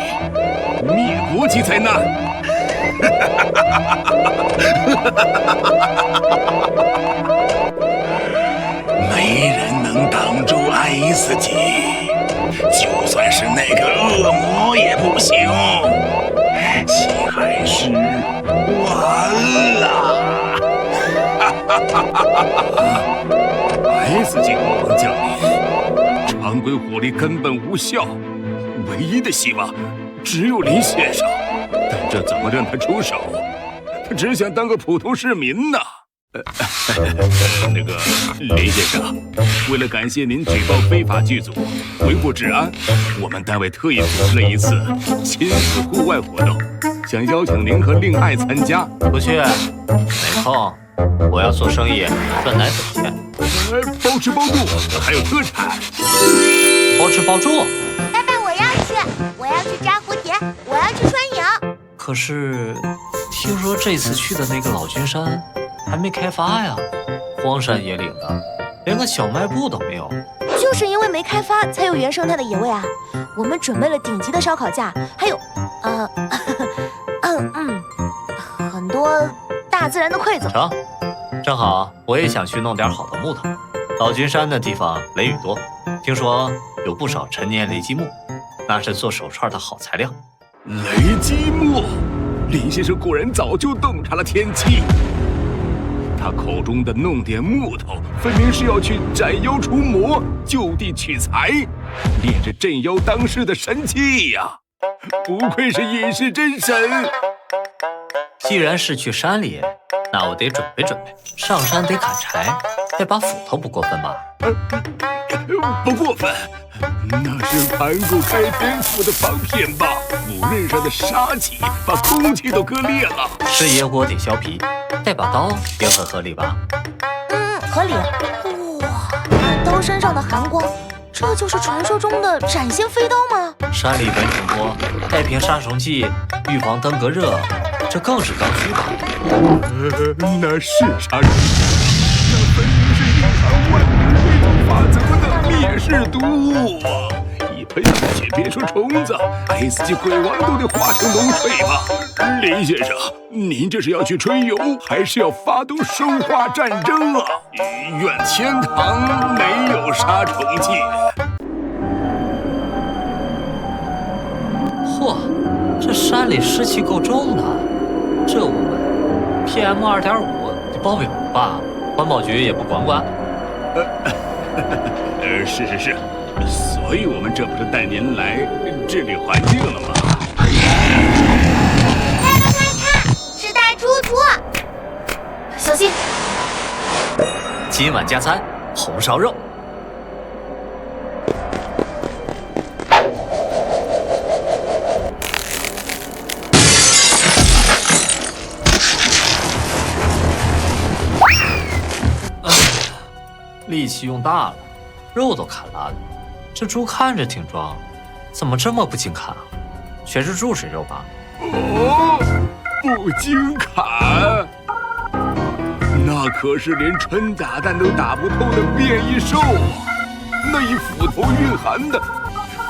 灭国级灾难。没人能挡住 S 级，就算是那个恶魔也不行。西海市完了。S 级国王降临，常规火力根本无效，唯一的希望只有林先生。但这怎么让他出手？他只想当个普通市民呢。那个林先生，为了感谢您举报非法剧组，维护治安，我们单位特意组织了一次亲子户外活动，想邀请您和令爱参加。不去，没空，我要做生意赚奶粉钱。包吃包住，还有特产。包吃包住。爸爸，我要去抓蝴蝶，我要去穿营。可是，听说这次去的那个老君山还没开发呀，荒山野岭的，连个小卖部都没有。就是因为没开发，才有原生态的野味啊。我们准备了顶级的烧烤架，还有，很多大自然的馈赠。成，正好我也想去弄点好的木头。老君山那地方雷雨多，听说有不少陈年雷击木，那是做手串的好材料。雷击木，林先生果然早就洞察了天机。他口中的弄点木头，分明是要去斩妖除魔，就地取材，练着镇妖当世的神器呀！不愧是隐世真神。既然是去山里，那我得准备准备。上山得砍柴，带把斧头，不过分吧？不过分，那是盘古开天斧的防骗吧？斧刃上的杀气把空气都割裂了。吃野火得削皮，带把刀也很合理吧？合理。哇，刀身上的寒光，这就是传说中的斩仙飞刀吗？山里蚊虫多，带瓶杀虫剂预防登革热，这更是刚需吧？那是杀虫剂，那分明是蕴含万能规则法则的烈士毒物啊！一喷下去，别说虫子，S级鬼王都得化成脓水吧？林先生，您这是要去春游，还是要发动生化战争啊？愿天堂没有杀虫剂。嚯，这山里湿气够重的，这雾霾 PM2.5得爆表了吧？环保局也不管管。是，所以我们这不是带您来治理环境了吗？看，是大猪猪，小心！今晚加餐红烧肉。力气用大了，肉都砍烂了。这猪看着挺壮，怎么这么不经砍啊？全是注水肉吧？哦，不经砍，那可是连春打弹都打不透的变异兽啊！那一斧头蕴含的，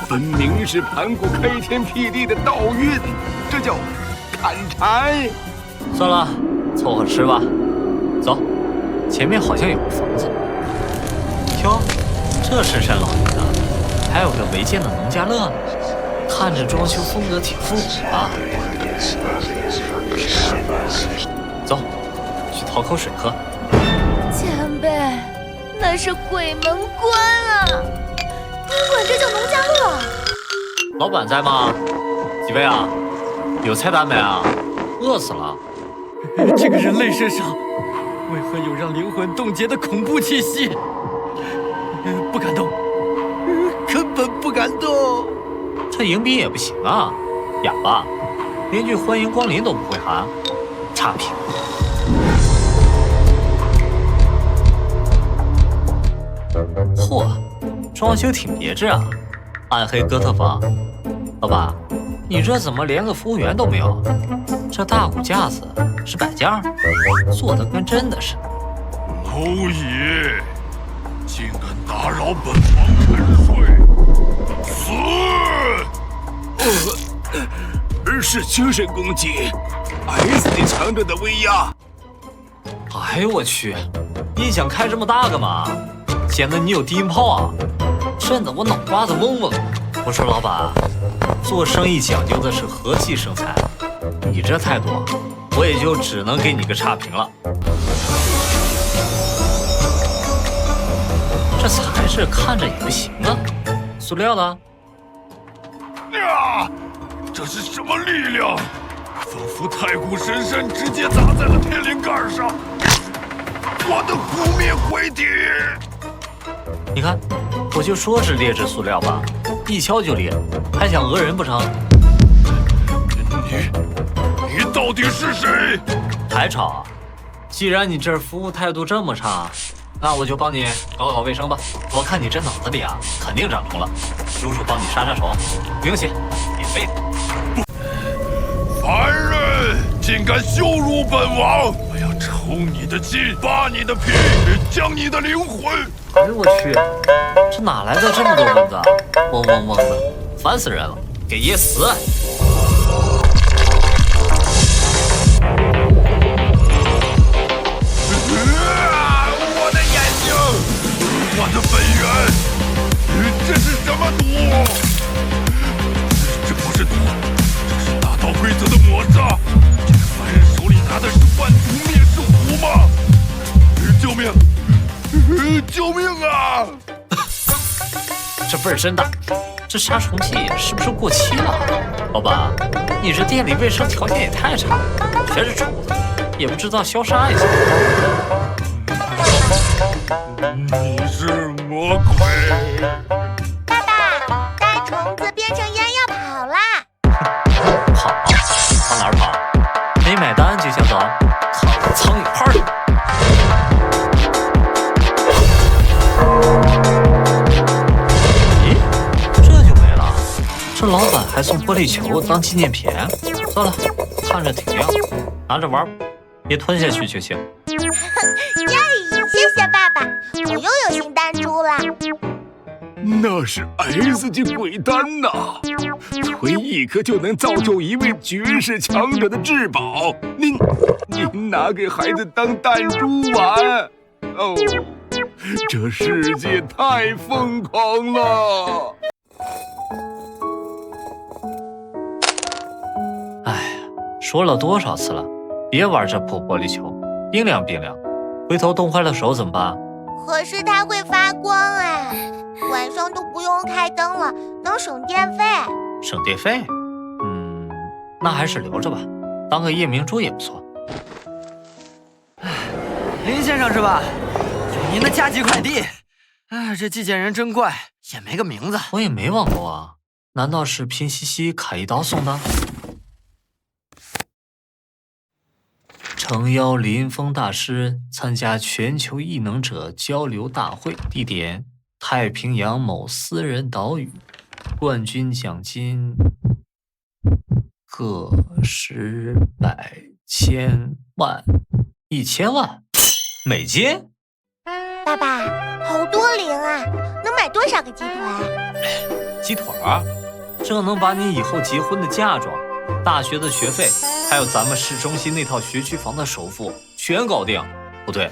分明是盘古开天辟地的道韵，这叫砍柴。算了，凑合吃吧。走，前面好像有个房子。哟，这深山老林的，还有个违建的农家乐呢，看着装修风格挺复古啊。走，去讨口水喝。前辈，那是鬼门关啊！你管这叫农家乐？老板在吗？几位啊？有菜单没啊？饿死了。这个人类身上为何有让灵魂冻结的恐怖气息？不敢动，根本不敢动。这迎宾也不行啊，哑巴，连句欢迎光临都不会喊，差评。嚯，装修挺别致啊，暗黑哥特风。老板，你这怎么连个服务员都没有？这大骨架子是摆件，做的跟真的似的。蝼蚁，竟敢打扰本王沉睡，死！是精神攻击 ，S 级强者的威压。哎呦我去！音响开这么大干嘛？显得你有低音炮啊！震得我脑瓜子嗡嗡。我说老板，做生意讲究的是和气生财，你这态度，我也就只能给你个差评了。这材质看着也不行啊，塑料的。啊！这是什么力量？仿佛太古神山直接砸在了天灵盖上，我的扑灭回体！你看，我就说是劣质塑料吧，一敲就裂，还想讹人不成？你到底是谁？还吵？既然你这儿服务态度这么差，那我就帮你搞搞卫生吧。我看你这脑子里啊，肯定长虫了。叔叔帮你杀杀虫，不用谢，免费的。凡人，竟敢羞辱本王！我要抽你的筋，扒你的皮，将你的灵魂！哎呦我去，这哪来的这么多蚊子啊？嗡嗡嗡的，烦死人了！给爷死！我的眼睛，我的本源，这是什么毒？这不是毒，这是大道规则的抹杀。这个凡人手里拿的是万毒灭兽符吗？救命！救命啊！这味儿真大，这杀虫剂是不是过期了？老板，你这店里卫生条件也太差了，全是虫子，也不知道消杀一下。你是魔鬼！爸爸，大虫子变成烟要跑啦！跑？往哪儿跑？没买单就想走？看我苍蝇拍你！这老板还送玻璃球当纪念品，算了，看着挺亮，拿着玩，别吞下去就行。耶，谢谢爸爸，我又有新弹珠了。那是 S 级鬼丹呐，吞一颗就能造就一位绝世强者的至宝。您拿给孩子当弹珠玩？哦，这世界太疯狂了！说了多少次了，别玩这破玻璃球，冰凉冰凉，回头冻坏了手怎么办？可是它会发光啊，晚上都不用开灯了，能省电费。省电费？那还是留着吧，当个夜明珠也不错。林先生是吧？有您的加急快递。这寄件人真怪，也没个名字。我也没网购啊，难道是拼夕夕砍一刀送的？诚邀林峰大师参加全球异能者交流大会，地点太平洋某私人岛屿，冠军奖金个10、100、1000万，1000万美金。爸爸，好多零啊，能买多少个鸡腿？鸡腿儿，这能把你以后结婚的嫁妆、大学的学费，还有咱们市中心那套学区房的首付全搞定。不对，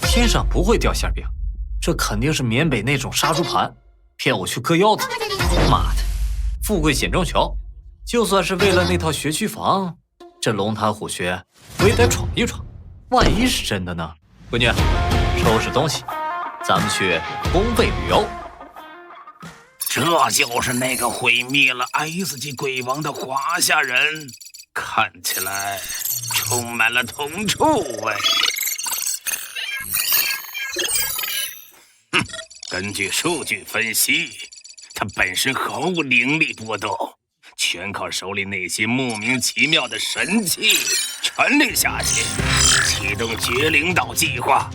天上不会掉馅饼，这肯定是缅北那种杀猪盘，骗我去割腰子。妈的，富贵险中求，就算是为了那套学区房，这龙潭虎穴我也得闯一闯，万一是真的呢？闺女，收拾东西，咱们去烘焙旅游。这就是那个毁灭了 S 级鬼王的华夏人，看起来充满了铜臭味。根据数据分析，他本身毫无灵力波动，全靠手里那些莫名其妙的神器传令下去，启动绝灵岛计划。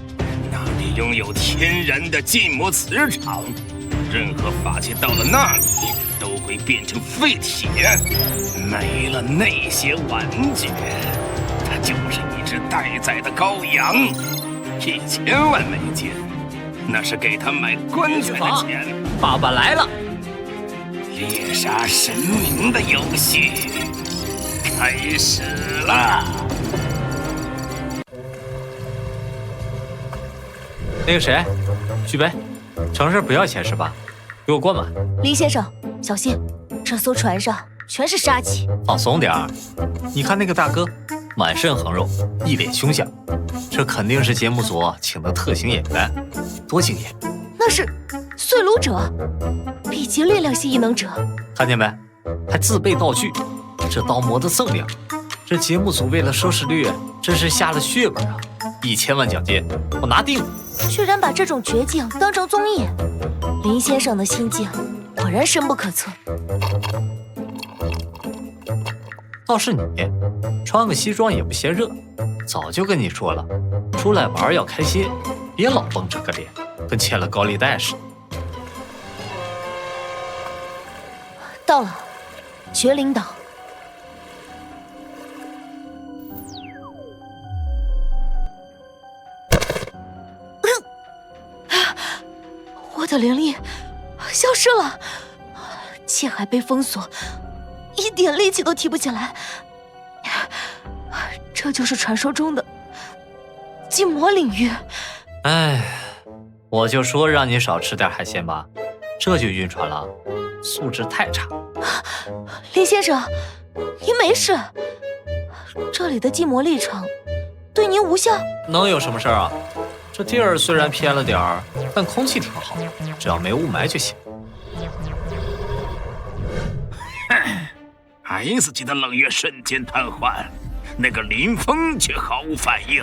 那里拥有天然的禁魔磁场。任何法器到了那里，都会会变成废铁。没了那些玩具，它就是一只待宰的羔羊，1000万美金，那是给他买棺材的钱。爸爸来了，猎杀神明的游戏开始了。那个谁，续杯，成事不要钱是吧？给我灌满。林先生，小心，这艘船上全是杀气。放松点儿，你看那个大哥，满身横肉，一脸凶相，这肯定是节目组请的特型演员，多敬业。那是碎炉者，B级力量系异能者。看见没？还自备道具，这刀磨得锃亮。这节目组为了收视率，真是下了血本啊！1000万奖金，我拿定了。居然把这种绝境当成综艺，林先生的心境果然深不可测。倒是你，穿个西装也不嫌热。早就跟你说了，出来玩要开心，别老绷着个脸，跟欠了高利贷似的。到了，绝灵岛。我的灵力消失了，气海被封锁，一点力气都提不起来。这就是传说中的禁魔领域。哎，我就说让你少吃点海鲜吧，这就晕船了，素质太差。林先生，您没事？这里的禁魔力场对您无效？能有什么事儿啊？这地儿虽然偏了点儿，但空气挺好，只要没雾霾就行。S 级的冷月瞬间瘫痪，那个林峰却毫无反应。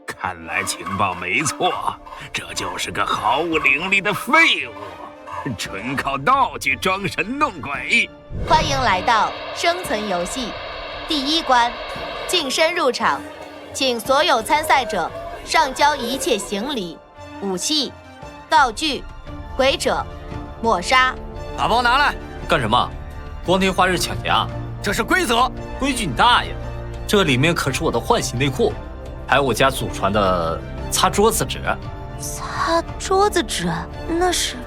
看来情报没错，这就是个毫无灵力的废物，纯靠道具装神弄鬼。欢迎来到生存游戏第1关，净身入场，请所有参赛者上交一切行李、武器、道具、鬼者、抹杀。打包拿来！干什么？光天化日抢劫啊！这是规则。规矩你大爷！这里面可是我的换洗内裤，还有我家祖传的擦桌子纸。擦桌子纸，那是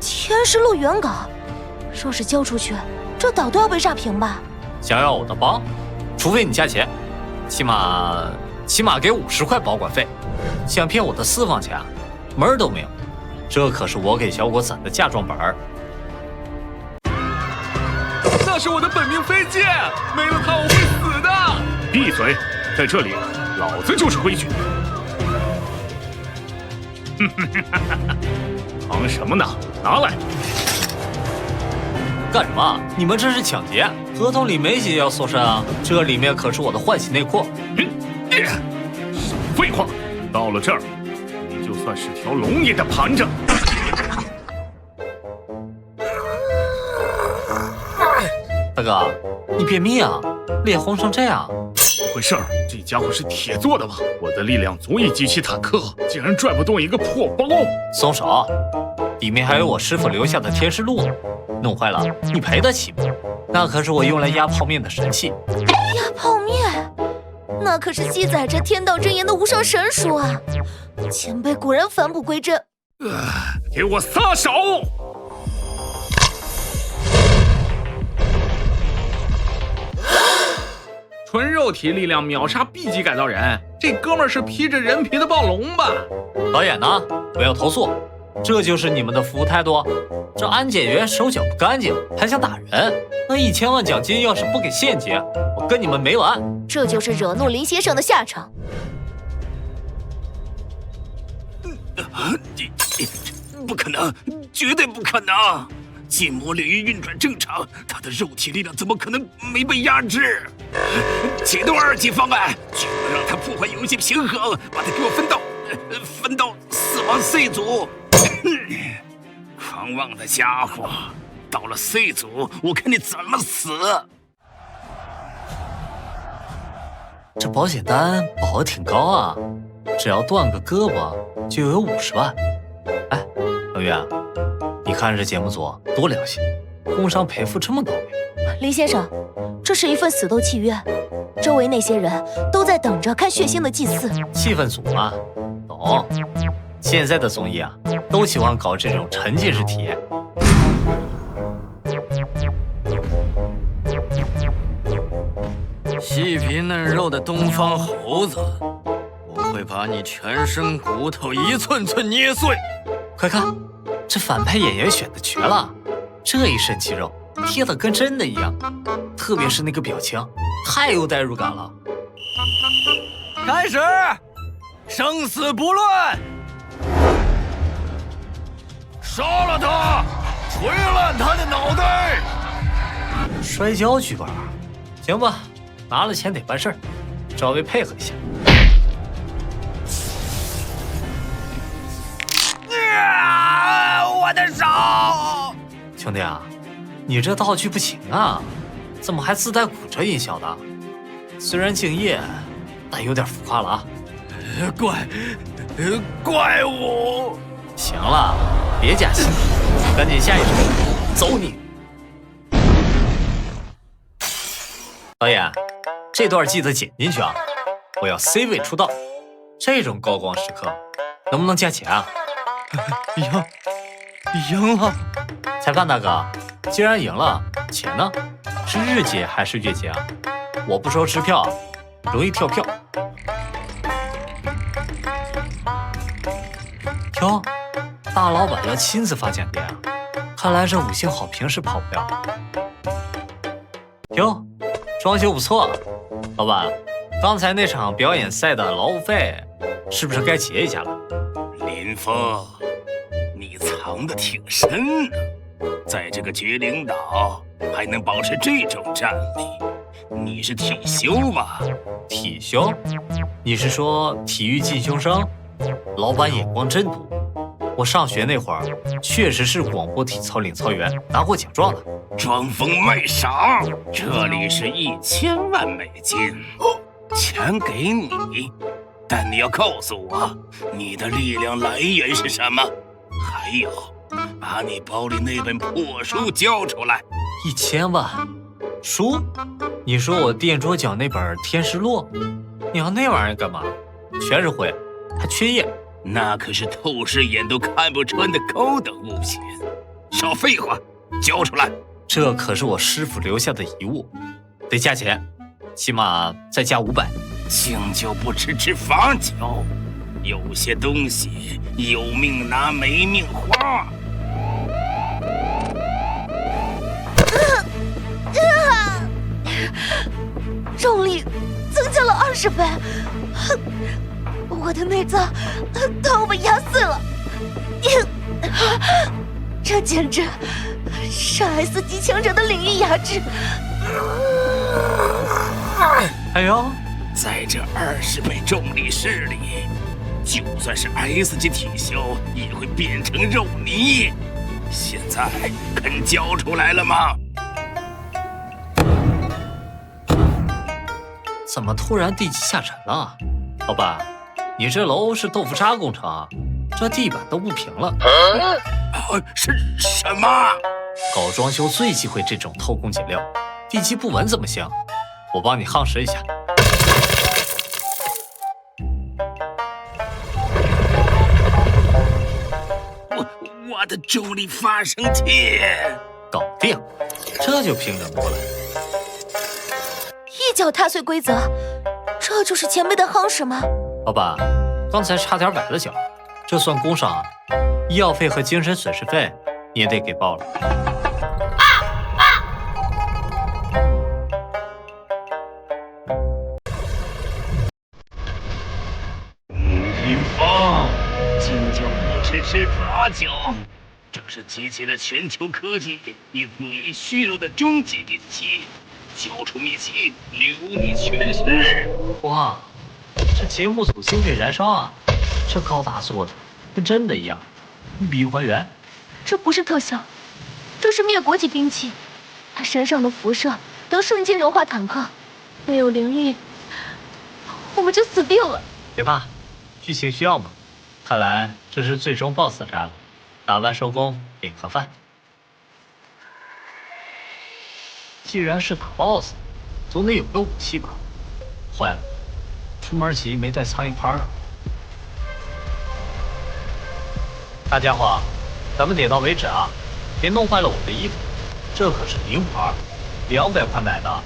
天师路原稿。若是交出去，这岛都要被炸平吧？想要我的包，除非你加钱，起码给50块保管费。想骗我的私房钱，门儿都没有。这可是我给小果攒的嫁妆本儿。那是我的本命飞剑，没了它我会死的。闭嘴，在这里，老子就是规矩。忙什么呢？拿来！干什么？你们这是抢劫！合同里没写要搜身啊！这里面可是我的换洗内裤。少废话！到了这儿，你就算是条龙也得盘着。大哥，你便秘啊？脸红成这样？怎么回事？这家伙是铁做的吗？我的力量足以击起坦克，竟然拽不动一个破包！松手！里面还有我师傅留下的天师录呢，弄坏了你赔得起吗？那可是我用来压泡面的神器。压泡面？那可是记载着天道真言的无上神书啊！前辈果然返璞归真。给我撒手！纯肉体力量秒杀 B 级改造人，这哥们儿是披着人皮的暴龙吧？导演呢？不要投诉，这就是你们的服务态度？这安检员手脚不干净，还想打人？那1000万奖金要是不给现金，我跟你们没完！这就是惹怒林先生的下场。不可能，绝对不可能！禁魔领域运转正常，他的肉体力量怎么可能没被压制？启动2级方案，绝不能让他破坏游戏平衡，把他给我分到死亡 C 组。狂妄的家伙，到了 C 组，我看你怎么死！这保险单保得挺高啊，只要断个胳膊就有50万。哎，冷月，你看这节目组多良心，工伤赔付这么高？林先生，这是一份死斗契约，周围那些人都在等着看血腥的祭祀。气氛组嘛，懂。现在的综艺啊，都喜欢搞这种沉浸式体验。细皮嫩肉的东方猴子，我会把你全身骨头一寸寸捏碎。快看，这反派演员选的绝了，这一身肌肉贴得跟真的一样，特别是那个表情，太有代入感了。开始，生死不论，杀了他，锤烂他的脑袋。摔跤剧本，行吧，拿了钱得办事儿，稍微配合一下。我的手！兄弟啊，你这道具不行啊，怎么还自带骨折音效的？虽然敬业，但有点浮夸了啊。怪物！行了，别假戏，赶紧下一场，走你！导演，这段记得剪进去啊！我要 C 位出道，这种高光时刻，能不能加钱啊？赢了！裁判大哥，既然赢了，钱呢？是日结还是月结啊？我不收支票，容易跳票。哟，大老板要亲自发奖金啊！看来这5星好评是跑不了。哟，装修不错，老板，刚才那场表演赛的劳务费是不是该结一下了？林峰，你藏得挺深呢，在这个绝灵岛还能保持这种战力，你是体修吧？体修？你是说体育进修生？老板眼光真毒。我上学那会儿确实是广播体操领操员，拿过奖状的。装疯卖傻！这里是1000万美金，钱给你，但你要告诉我你的力量来源是什么，还有，把你包里那本破书交出来。1000万书？你说我垫桌角那本《天师录》？你要那玩意儿干嘛？全是灰，还缺页。那可是透视眼都看不穿的高等物品，少废话，交出来！这可是我师傅留下的遗物，得加钱，起码再加500。敬酒不吃吃罚酒，有些东西有命拿没命花。重力增加了20倍，我的内脏都要被压碎了，这简直是 S 级强者的领域压制。哎呦，在这20倍重力室里，就算是 S 级体修也会变成肉泥。现在肯交出来了吗？怎么突然地基下沉了？老板，你这楼是豆腐渣工程啊？这地板都不平了。是什么？搞装修最忌讳这种偷工减料，地基不稳怎么行？我帮你夯实一下。我的重力发生器，搞定，这就平整多了。一脚踏碎规则，这就是前辈的夯实吗？老板，刚才差点崴了脚，这算工伤啊！医药费和精神损失费你也得给报了。林峰，敬酒不吃吃罚酒，这是集齐了全球科技以自以虚荣的终极电器。交出秘籍，留你全尸！哇，这节目组经费燃烧啊！这高达做的跟真的一样，1比1还原。这不是特效，这是灭国级兵器，它身上的辐射能瞬间融化坦克，没有灵力，我们就死定了。别怕，剧情需要嘛。看来这是最终 BOSS 战了，打完收工领盒饭。既然是打 BOSS， 总得有个武器吧？坏了，出门前没带苍蝇拍啊！大家伙，咱们点到为止啊！别弄坏了我的衣服，这可是名牌，200块买的。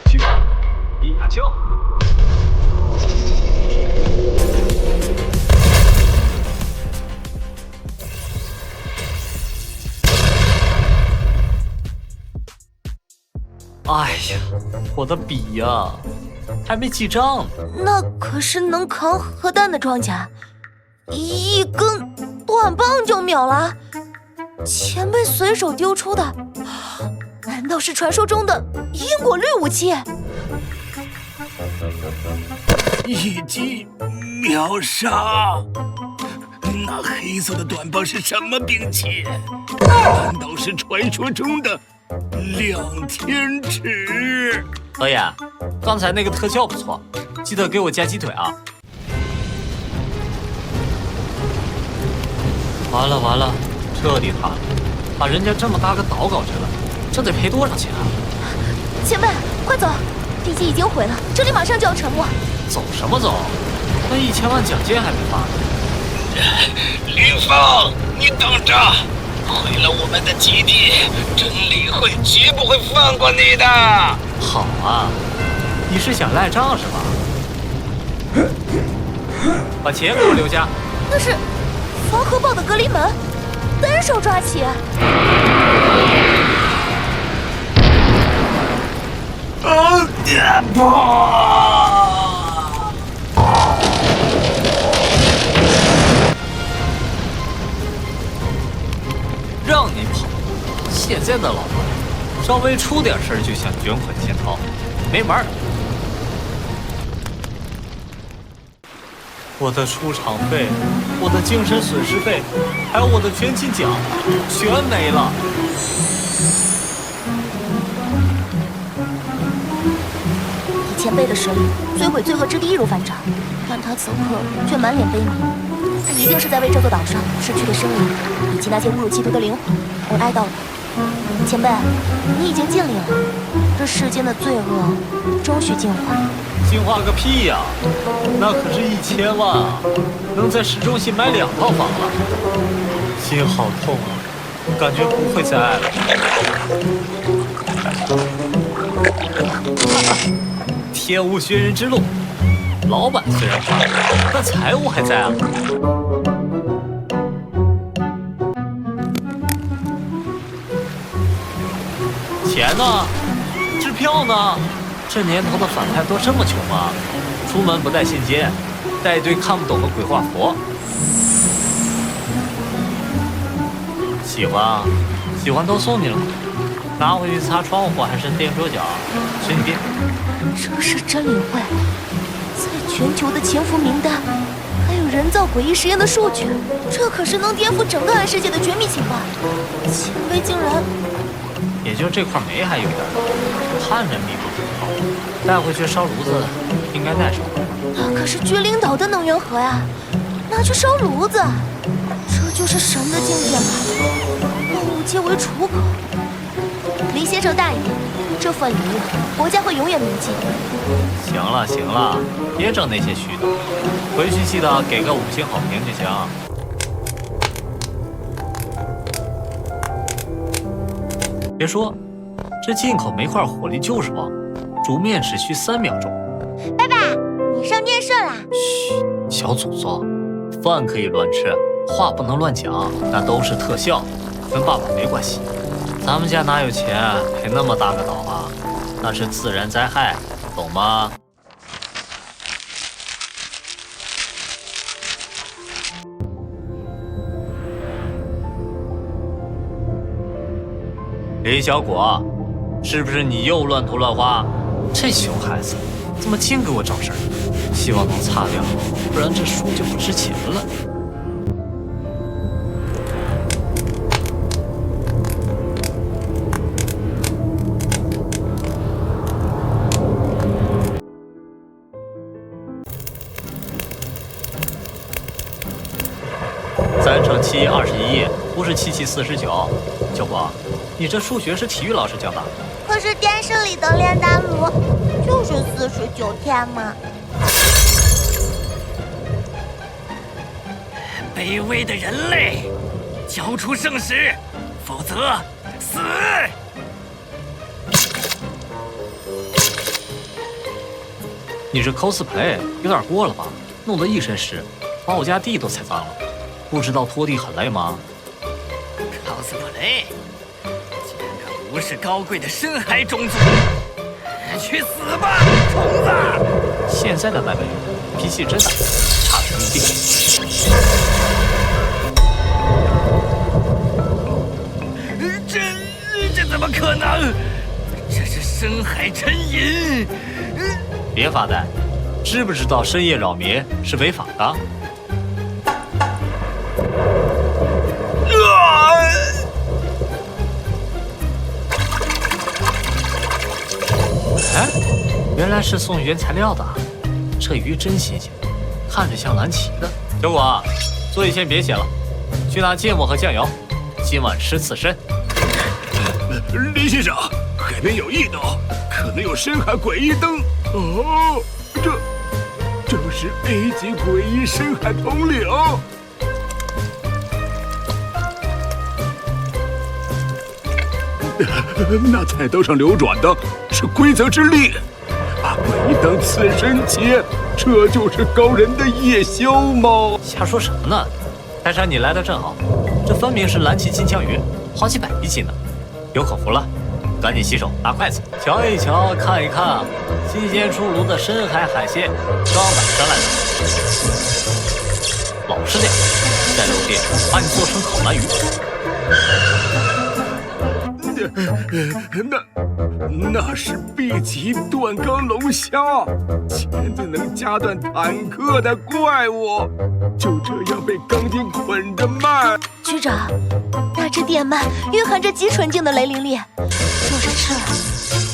去，一把枪。哎呀，我的笔呀，还没记账呢。那可是能扛核弹的装甲，一根短棒就秒了。前辈随手丢出的，难道是传说中的因果律武器？一击秒杀！那黑色的短棒是什么兵器？难道是传说中的2天尺？导演，刚才那个特效不错，记得给我加鸡腿啊！完了完了，彻底塌了，把人家这么大个岛搞沉了，这得赔多少钱啊？前辈，快走！地基已经毁了，这里马上就要沉没。走什么走？那1000万奖金还没发呢。林峰，你等着！毁了我们的基地，真理会绝不会放过你的。好啊，你是想赖账是吧？把钱给我留下。那是防核爆的隔离门，单手抓起。让你跑！现在的老板，稍微出点事就想卷款潜逃，没门儿！我的出场费、我的精神损失费，还有我的全勤奖，全没了。以前辈的实力，摧毁罪恶之地易如反掌，但他此刻却满脸悲悯。他一定是在为这座岛上逝去的生灵，以及那些误入歧途的灵魂而哀悼的。前辈，你已经尽力了，这世间的罪恶终须净化。净化个屁呀！那可是1000万啊，能在市中心买2套房了。心好痛啊，感觉不会再爱了。天无绝人之路，老板虽然换了，但财务还在啊。钱呢？支票呢？这年头的反派都这么穷吗？出门不带现金，带一堆看不懂的鬼画符。喜欢啊，喜欢都送你了，拿回去擦窗户还是垫桌角，随你便。这是真理会在全球的潜伏名单，还有人造诡异实验的数据，这可是能颠覆整个暗世界的绝密情报。前辈竟然……也就这块煤还有点看着密不可靠，带回去烧炉子应该耐烧。那可是绝灵岛的能源盒呀，拿去烧炉子，这就是神的境界吗？万物皆为刍狗。林先生大爷，这份礼物国家会永远铭记。行了行了，别整那些虚的，回去记得给个5星好评就行。别说，这进口煤块火力就是旺，煮面只需3秒钟。爸爸，你上电视啦！嘘，小祖宗，饭可以乱吃，话不能乱讲，那都是特效，跟爸爸没关系。咱们家哪有钱赔那么大个岛啊？那是自然灾害，懂吗？林小果，是不是你又乱涂乱画？这熊孩子怎么净给我找事儿？希望能擦掉，不然这书就不值钱了。3乘7，21页，不是7749。教官，你这数学是体育老师教的？可是电视里的炼丹炉就是49天嘛。卑微的人类，交出圣石，否则死！你这 cosplay 有点过了吧？弄得一身湿，把我家地都踩脏了。不知道拖地很累吗 ？cosplay， 竟然无视高贵的深海种族，去死吧，虫子！现在的外国人脾气真大，差生一病。这怎么可能？这是深海沉银！别发呆，知不知道深夜扰民是违法的？哎，原来是送原材料的，这鱼真新鲜，看着像蓝鳍的。小果，作业先别写了，去拿芥末和酱油，今晚吃刺身。李先生，海边有异动，可能有深海诡异灯。哦，这是 A 级诡异深海统领。那菜刀上流转的是规则之力，把诡异灯刺身切，这就是高人的夜宵吗？瞎说什么呢？泰山，你来的正好，这分明是蓝鳍金枪鱼，好几百一斤呢。有口福了，赶紧洗手，拿筷子，瞧一瞧，看一看，新鲜出炉的深海海鲜，刚买上来的。老实点，在肉店把你做成烤鳗鱼。那是 B 级断缸龙虾，钳子能夹断坦克的怪物，就这样被钢筋捆着卖。局长，那只电鳗蕴含着极纯净的雷灵力，若是吃了，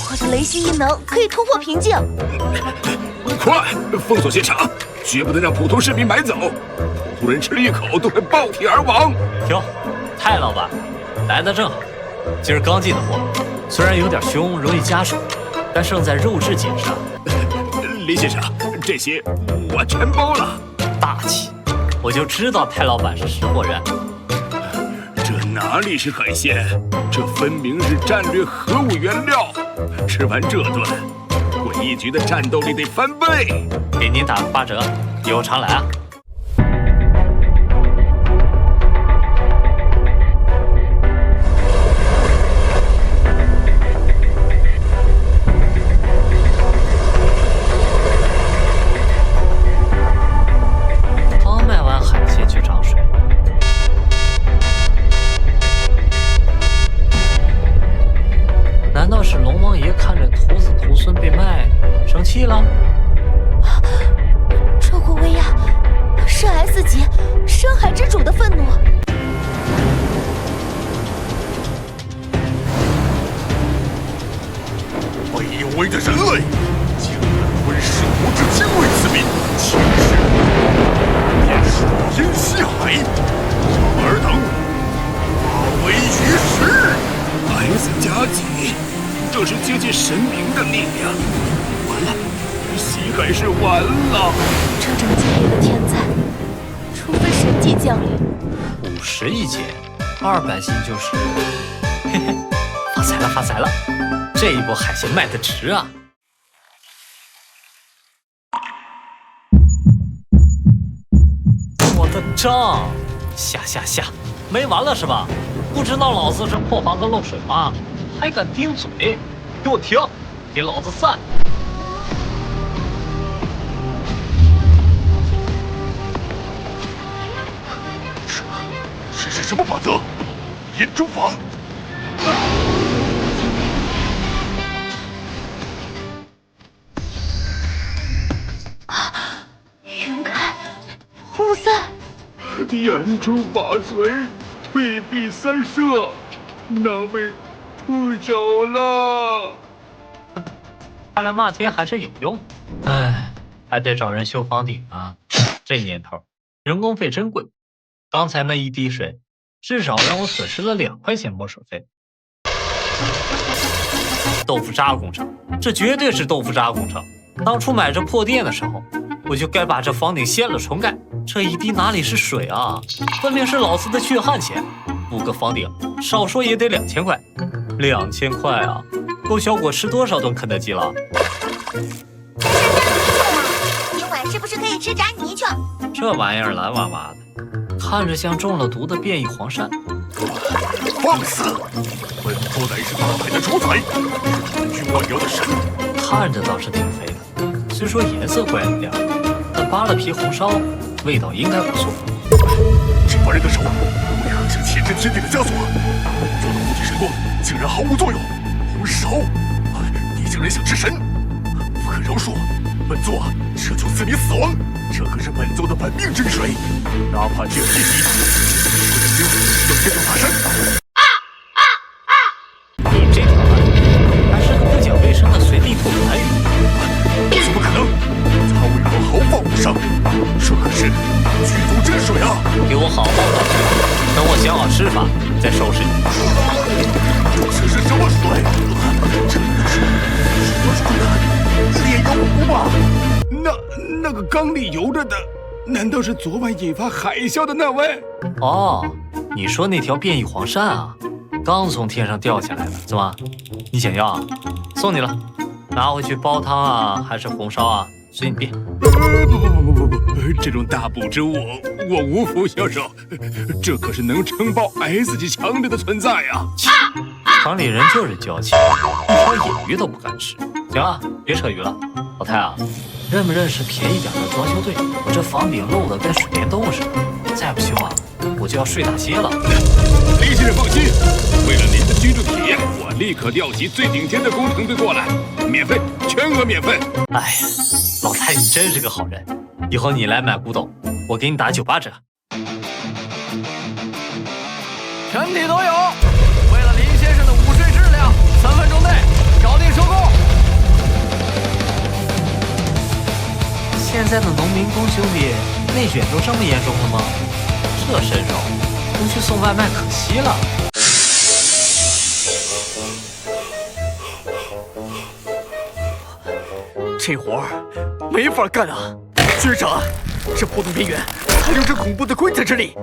我的雷系异能可以突破瓶颈。快，封锁现场，绝不能让普通市民买走，普通人吃了一口都会爆体而亡。哟，泰老板，来的正好。今儿刚进的货，虽然有点凶，容易加水，但胜在肉质紧实。李先生，这些我全包了。大气，我就知道泰老板是识货人。这哪里是海鲜，这分明是战略核武原料。吃完这顿，诡异局的战斗力得翻倍。给您打个8折，以后常来啊。难道是龙王爷看着徒子徒孙被卖，生气了？这股威压是 S 级深海之主的愤怒。卑微的人类，竟然吞噬无知精锐子民，轻视便是天西海，尔等化为鱼食。S 加级，这是接近神明的力量。完了，西海市完了。这种级别的天灾，除非神级降临。50一斤，200斤就是，嘿嘿，发财了发财了！这一波海鲜卖得值啊！我的账，下，没完了是吧？不知道老子这破房子漏水吗？还敢顶嘴？给我停！给老子散！这是什么法则？眼中法！云开，雾散，眼中法随，退避三舍，那位出手了。看来骂天还是有用。唉，还得找人修房顶啊！这年头，人工费真贵。刚才那一滴水，至少让我损失了2块钱墨水费。豆腐渣工程，这绝对是豆腐渣工程。当初买这破店的时候，我就该把这房顶掀了重盖。这一滴哪里是水啊，分明是老子的血汗钱。补个房顶，少说也得2000块。2000块啊，够小果吃多少顿肯德基了？今晚是不是可以吃炸泥鳅？这玩意儿蓝娃娃的，看着像中了毒的变异黄鳝。放肆！本座乃是大海的主宰，是根据万妖的神。看着倒是挺肥的，虽说颜色怪了点，但扒了皮红烧，味道应该不错。这帮人的手为何像前真天地的枷锁？本座的护体神光竟然毫无作用。红烧，你竟然想吃神？不可饶恕！本座这就赐你死亡！这可是本座的本命之水，哪怕只有一滴，我的心都天动大山。你这条鱼还是个不讲卫生的随地吐痰鱼。怎么可能？他为何毫发无伤？这可是剧毒真水啊！给我好好道歉，等我想好吃法再收拾你。这是什么水？这是什么水？炼油壶吧？那个缸里游着的，难道是昨晚引发海啸的那位？哦，你说那条变异黄鳝啊，刚从天上掉下来的，怎么？你想要啊？送你了，拿回去煲汤啊，还是红烧啊，随你便。不，这种大补之物我无福消受，这可是能承包 S 级强者的存在呀！厂里人就是娇气，一条野鱼都不敢吃。行了，别扯鱼了，老太啊，认不认识便宜点的装修队？我这房顶漏的跟水帘洞似的，再不修啊，我就要睡大街了。李先生放心，为了您的居住体验，我立刻调集最顶尖的工程队过来，免费，全额免费。哎呀，老太你真是个好人，以后你来买古董，我给你打98折。全体都有，为了林先生的午睡质量，3分钟内搞定收工。现在的农民工兄弟内卷都这么严重了吗？这身手，不去送外卖可惜了。这活儿没法干啊！局长，这破洞边缘还有着恐怖的昆虫之力，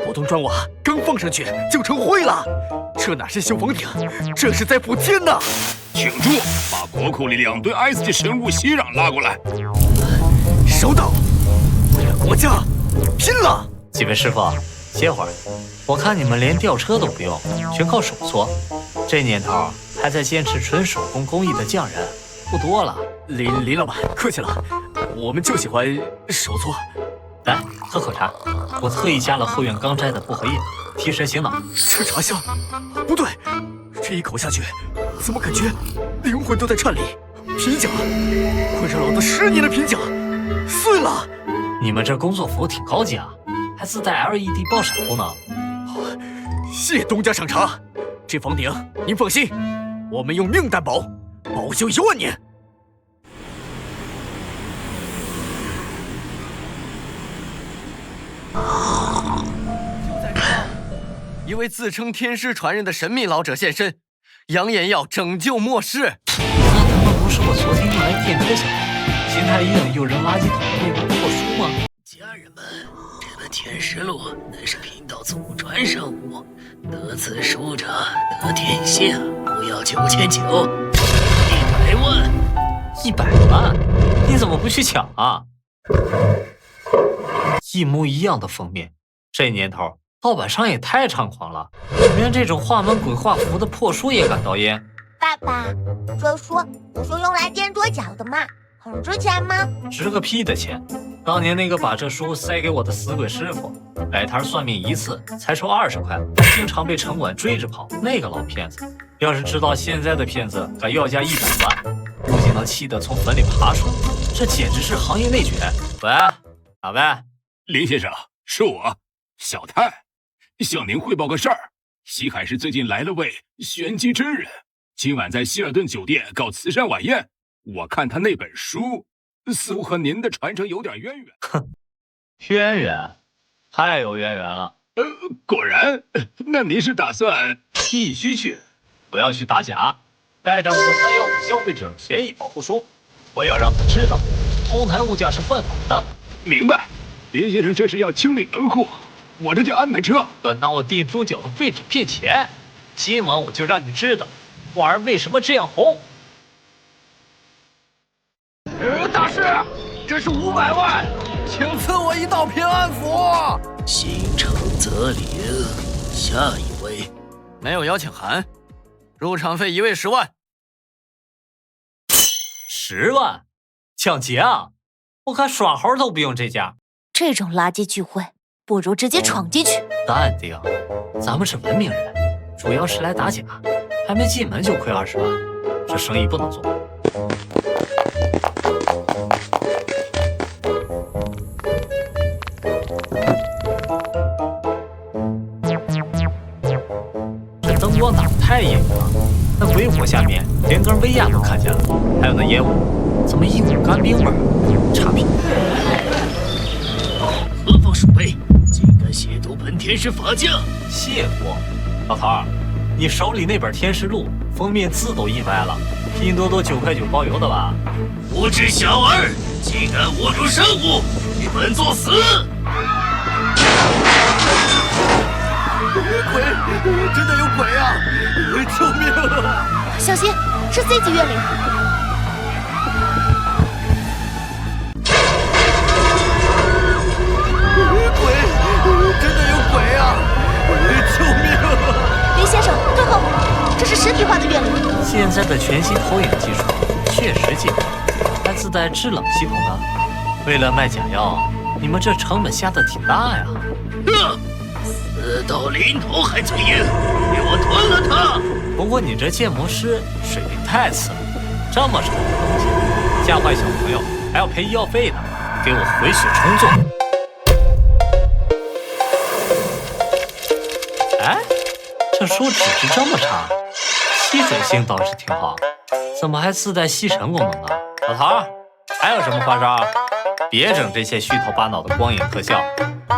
普通砖瓦刚放上去就成灰了。这哪是修房顶，这是在补天呐！请住，把国库里2吨 S 级神物息壤拉过来。收到，为了国家拼了！几位师傅，歇会儿。我看你们连吊车都不用，全靠手搓。这年头还在坚持纯手工工艺的匠人不多了。林老板，客气了，我们就喜欢手搓。来，喝口茶，我特意加了后院刚摘的薄荷叶，提神醒脑。这茶香，不对，这一口下去，怎么感觉灵魂都在颤栗？皮甲，困扰老子10年的皮甲碎了。你们这工作服挺高级啊，还自带 LED 爆闪功能。谢东家赏茶，这房顶您放心，我们用命担保，保修1万年。一位自称天师传人的神秘老者现身，扬言要拯救末世。那他们不是我昨天用来电车小孩，心太硬又扔垃圾桶的那本破书吗？家人们，这本天师录乃是贫道祖传圣物，得此书者得天下，不要9999，100万。100万？你怎么不去抢啊？一模一样的封面，这年头盗版商也太猖狂了，连这种画门鬼画符的破书也敢盗烟。爸爸，这书不是用来垫桌脚的吗？很值钱吗？值个屁的钱！当年那个把这书塞给我的死鬼师傅，摆摊算命一次才收20块，经常被城管追着跑。那个老骗子，要是知道现在的骗子敢要价100万，估计能气得从坟里爬出来。这简直是行业内卷！喂，哪位？林先生，是我，小泰，向您汇报个事儿。西海市最近来了位玄机真人，今晚在希尔顿酒店搞慈善晚宴。我看他那本书，似乎和您的传承有点渊源。哼，渊源，太有渊源了。果然，那您是打算必须去，不要去打假，带着我的315消费者协议保护书，我要让他知道，丰台物价是犯法的。明白，林先生这是要清理门户，我这就安排车。拿我地猪脚的废纸骗钱，今晚我就让你知道，婉儿为什么这样红。大师，这是500万，请赐我一道平安符。心诚则灵，下一位。没有邀请函，入场费1位10万。10万？抢劫啊！我看耍猴都不用这家。这种垃圾聚会，不如直接闯进去。淡定，咱们是文明人，主要是来打假，还没进门就亏20万，这生意不能做。这灯光打得太阴了，那鬼火下面连根威亚都看见了，还有那烟雾，怎么一股干冰味儿？差评。何方鼠辈，竟敢亵渎本天师法将！亵渎？老头儿，你手里那本《天师录》封面字都印歪了，拼多多9块9包邮的吧？无知小儿，竟敢侮辱圣物，与本作死！鬼，真的有鬼啊！救命啊！小心，是 C 级怨灵。鬼，真的有鬼啊！救命啊！林先生，退后，这是实体化的怨灵。现在的全新投影技术确实进步，还自带制冷系统呢。为了卖假药，你们这成本下得挺大呀。死到临头还嘴硬，给我吞了他！不过你这建模师水平太次了，这么丑的东西，吓坏小朋友还要赔医药费呢，给我回血重做。哎，这书纸质这么差，吸水性倒是挺好，怎么还自带吸尘功能呢？老头儿，还有什么花招？别整这些虚头巴脑的光影特效，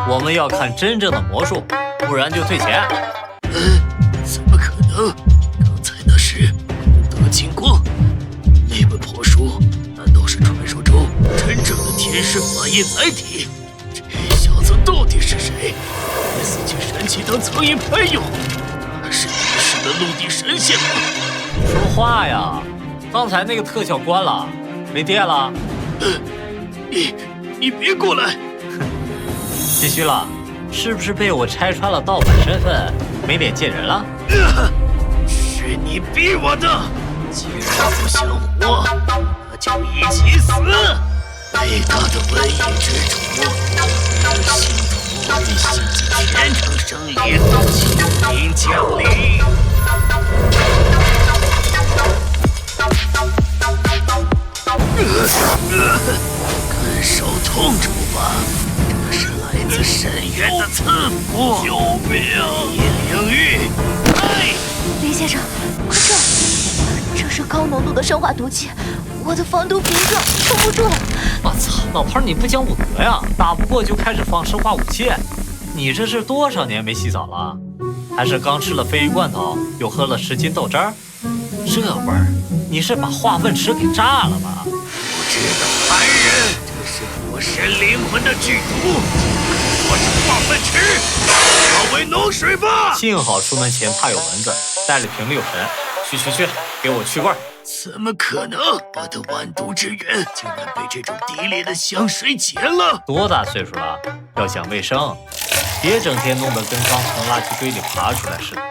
我们要看真正的魔术，不然就退钱。怎么可能？刚才那是功德金光，那本破书难道是传说中真正的天师法印载体？这小子到底是谁？以4级神器当苍蝇拍用？他是天师的陆地神仙吗？说话呀！刚才那个特效关了，没电了。你别过来！心虚了，是不是被我拆穿了盗版身份，没脸见人了？是你逼我的！既然不想活，那就一起死！伟大的瘟疫之主，信徒必献祭虔诚生灵，请您降临。感受痛楚吧，这是来自深渊的赐福。救命！领域，哎！林先生，快撤！这是高浓度的生化毒气，我的防毒屏障撑不住了。我操，老头你不讲武德呀！打不过就开始放生化武器，你这是多少年没洗澡了？还是刚吃了鲱鱼罐头，又喝了10斤豆汁儿？这味儿，你是把化粪池给炸了吧？无知的残忍，这是腐蚀灵魂的剧毒，说是化粪池，化为脓水吧！幸好出门前怕有蚊子，带了瓶六神。去，给我去罐。怎么可能？我的万毒之源竟然被这种低劣的香水劫了！多大岁数了？要讲卫生，别整天弄得跟刚从垃圾堆里爬出来似的。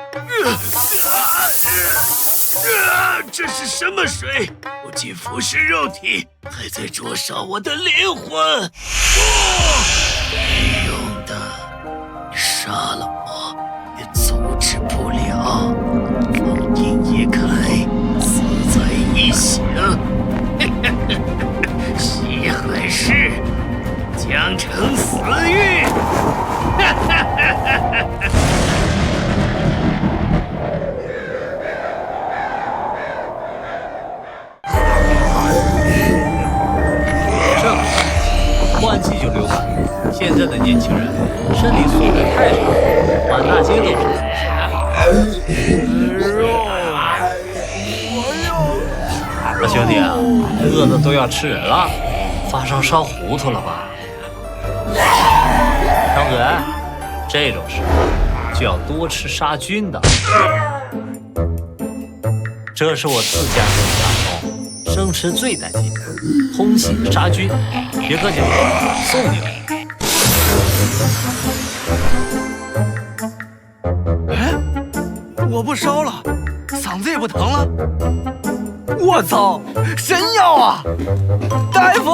这是什么水？不仅腐蚀肉体，还在灼烧我的灵魂！没用的，你杀了我也阻止不了。封印一开，死在一醒。西海市，江城死狱。换季就流感，现在的年轻人身体素质太差，饿的都要吃人了，发烧烧糊涂了吧？张嘴，这种事就要多吃杀菌的。这是我自家种的大葱，生吃最带劲，通心杀菌。别客气了，送你了。哎，我不烧了，嗓子也不疼了。我操，神药啊！大夫，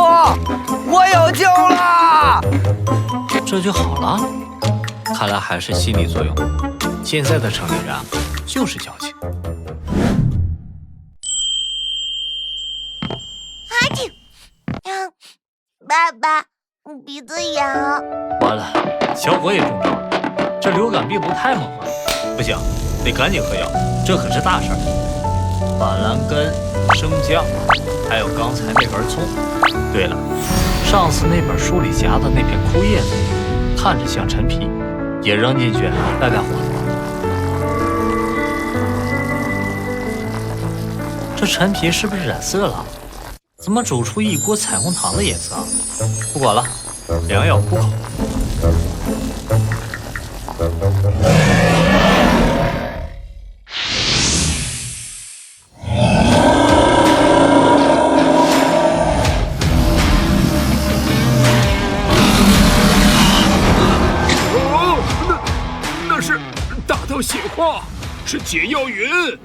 我有救了！这就好了，看来还是心理作用。现在的城里人啊，就是矫情。爸爸，鼻子痒。完了，小果也中招了，这流感病毒太猛了，不行，得赶紧喝药，这可是大事儿。板蓝根、生姜，还有刚才那根葱。对了，上次那本书里夹的那片枯叶子，看着像陈皮，也扔进去败败火。这陈皮是不是染色了？怎么煮出一锅彩虹糖的颜色啊？不管了，良药苦口。那是大到血化，是解药云。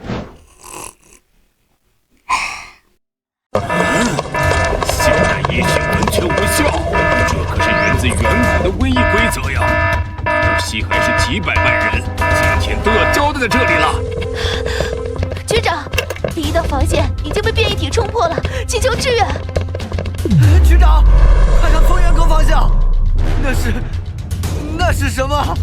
现代医学完全无效，这可是源自远古的瘟疫规则呀！难道西海市几百万人今天都要交代在这里了？局长，第一道防线已经被变异体冲破了，请求支援。局长，快看风源阁方向，那是什么？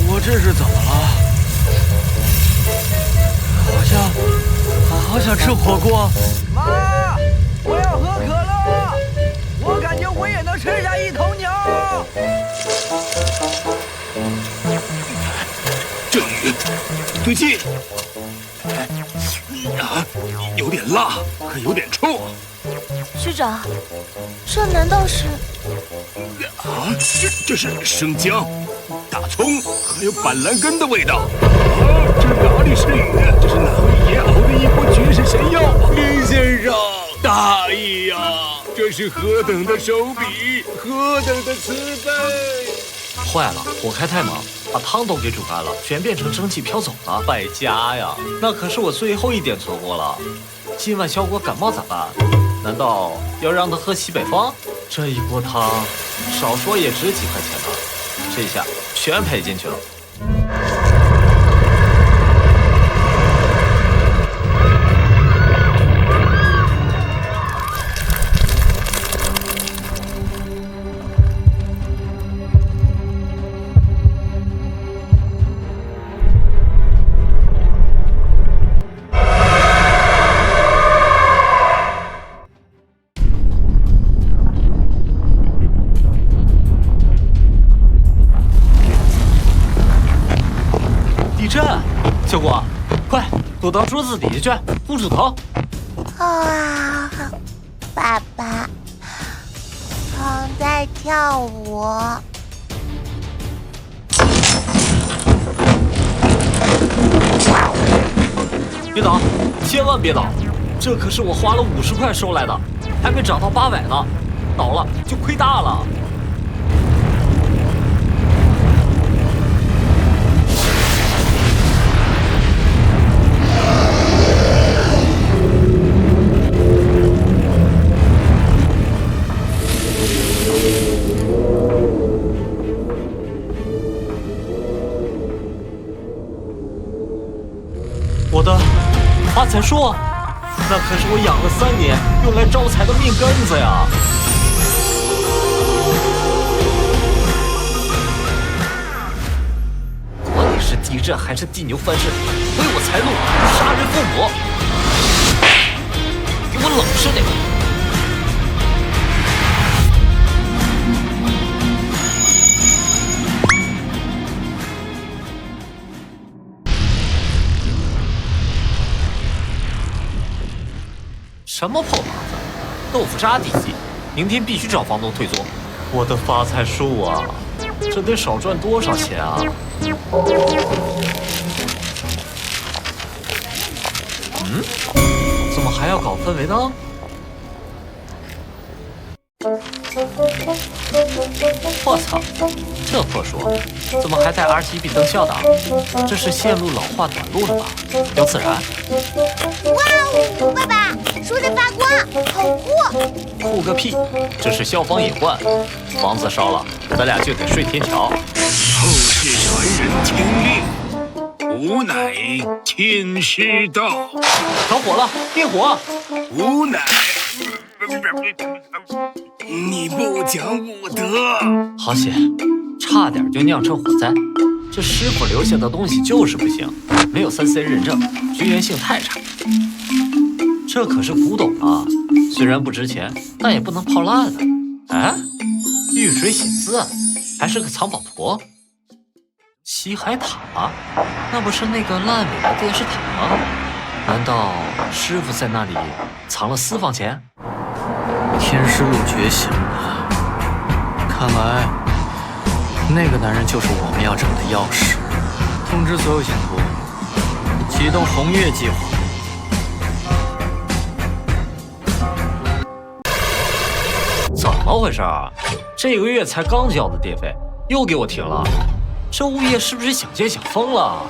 我这是怎么了？好想吃火锅。妈，我要喝可乐。我感觉我也能吃下一头牛。这鱼对劲，有点辣，可有点冲。局长，这难道是？啊，这是生姜、大葱，还有板蓝根的味道。这哪里是鱼？这是哪位爷熬的一锅绝世神药啊！林先生，大义呀！这是何等的手笔，何等的慈悲！坏了，火开太猛，把汤都给煮干了，全变成蒸汽飘走了，败家呀！那可是我最后一点存货了。今晚小果感冒咋办？难道要让他喝西北风？这一锅汤，少说也值几块钱吧。这下全赔进去了。小果，快躲到桌子底下去，护住头。啊，爸爸，床在跳舞。别倒，千万别倒！这可是我花了50块收来的，还没涨到800呢，倒了就亏大了。我的发财树，那可是我养了3年用来招财的命根子呀！管你是地震还是地牛翻身，毁我财路，杀人父母，给我老实点！什么破房子，豆腐渣地基，明天必须找房东退租。我的发财树啊，这得少赚多少钱啊！怎么还要搞氛围灯？我操，这破树怎么还带 RGB 灯效的？这是线路老化短路了吧？要自燃？哇哦，爸爸，树在发光，好酷！酷个屁！这是消防隐患，房子烧了，咱俩就得睡天桥。后世传人听令，无乃天师道。着火了，灭火！无乃。你不讲武德，好险，差点就酿成火灾。这师傅留下的东西就是不行，没有3C 认证，绝缘性太差。这可是古董啊，虽然不值钱，但也不能泡烂了。哎，玉水写字，还是个藏宝图。西海塔，那不是那个烂尾的电视塔吗？难道师傅在那里藏了私房钱？天师路觉醒了，看来那个男人就是我们要找的钥匙。通知所有信徒，启动红月计划。怎么回事啊？这个月才刚交的电费，又给我停了。这物业是不是想建想疯了？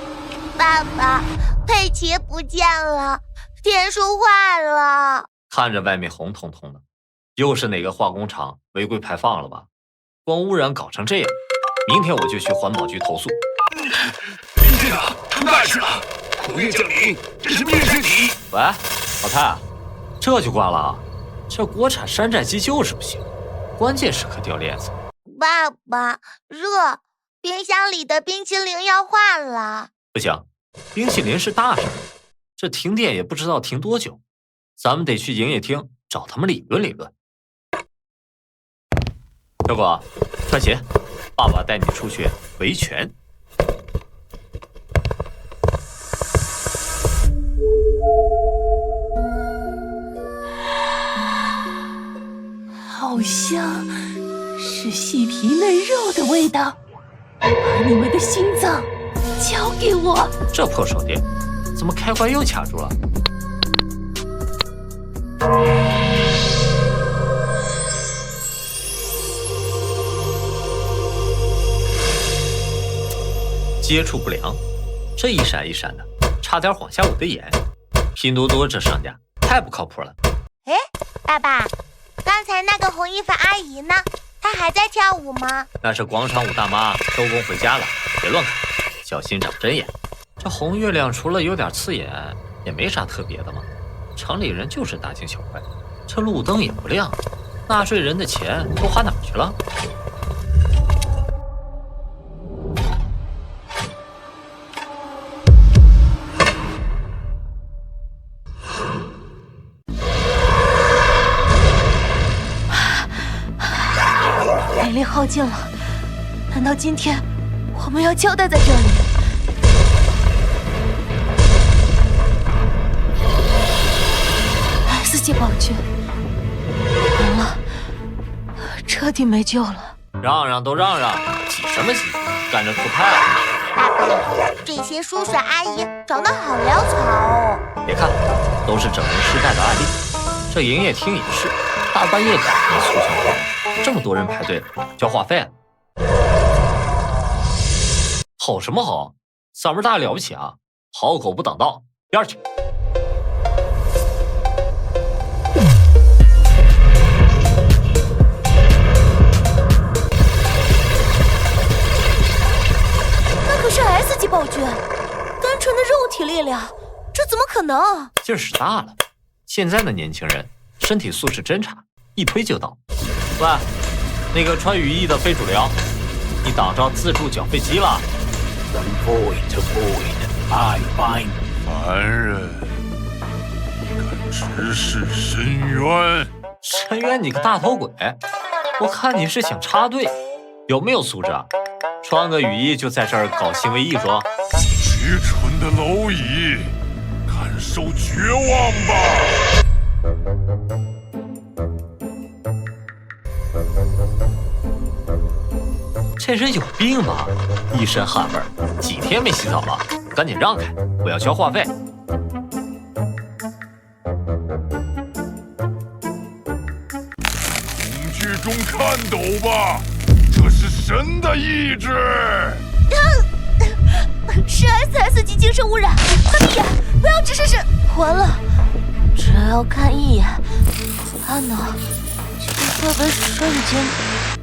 爸爸，佩奇不见了，电树坏了。看着外面红彤彤的，又是哪个化工厂违规排放了吧？光污染搞成这样，明天我就去环保局投诉。这个出大事了！红月降临，这是灭世体。喂，老太，这就关了？这国产山寨机就是不行，关键时刻掉链子。爸爸，热，冰箱里的冰淇淋要坏了。不行，冰淇淋是大事，这停电也不知道停多久，咱们得去营业厅找他们理论理论。小果，穿鞋，爸爸带你出去维权。好像是细皮嫩肉的味道，把你们的心脏交给我。这破手电怎么开关又卡住了？接触不良，这一闪一闪的，差点晃瞎我的眼。拼多多这商家太不靠谱了。哎，爸爸，刚才那个红衣服阿姨呢？她还在跳舞吗？那是广场舞大妈收工回家了，别乱看，小心长针眼。这红月亮除了有点刺眼，也没啥特别的嘛。城里人就是大惊小怪，这路灯也不亮，纳税人的钱都花哪儿去了？体力耗尽了，难道今天我们要交代在这里？S 级宝具，完了，彻底没救了。让让都让让，急什么急？赶着出派了！爸爸，这些叔叔阿姨长得好潦草哦。别看，都是整人失败的案例。这营业厅也是，大半夜搞的促销活动，这么多人排队交话费。吼什么吼？嗓门大了不起啊！好狗不挡道，边儿去！那可是 S 级宝具，单纯的肉体力量，这怎么可能？劲儿使大了。现在的年轻人身体素质真差，一推就倒。喂，那个穿雨衣的非主流，你挡着自助缴费机了。Void to void, I find。凡人，你敢直视深渊？深渊你个大头鬼！我看你是想插队，有没有素质啊？穿个雨衣就在这儿搞行为艺术？愚蠢的蝼蚁，感受绝望吧！这人有病吧？一身汗味儿，几天没洗澡了，赶紧让开，我要交话费。恐惧中颤抖吧，这是神的意志。是 SS 级精神污染，看一眼，不要只是完了，只要看一眼，他呢就会被瞬间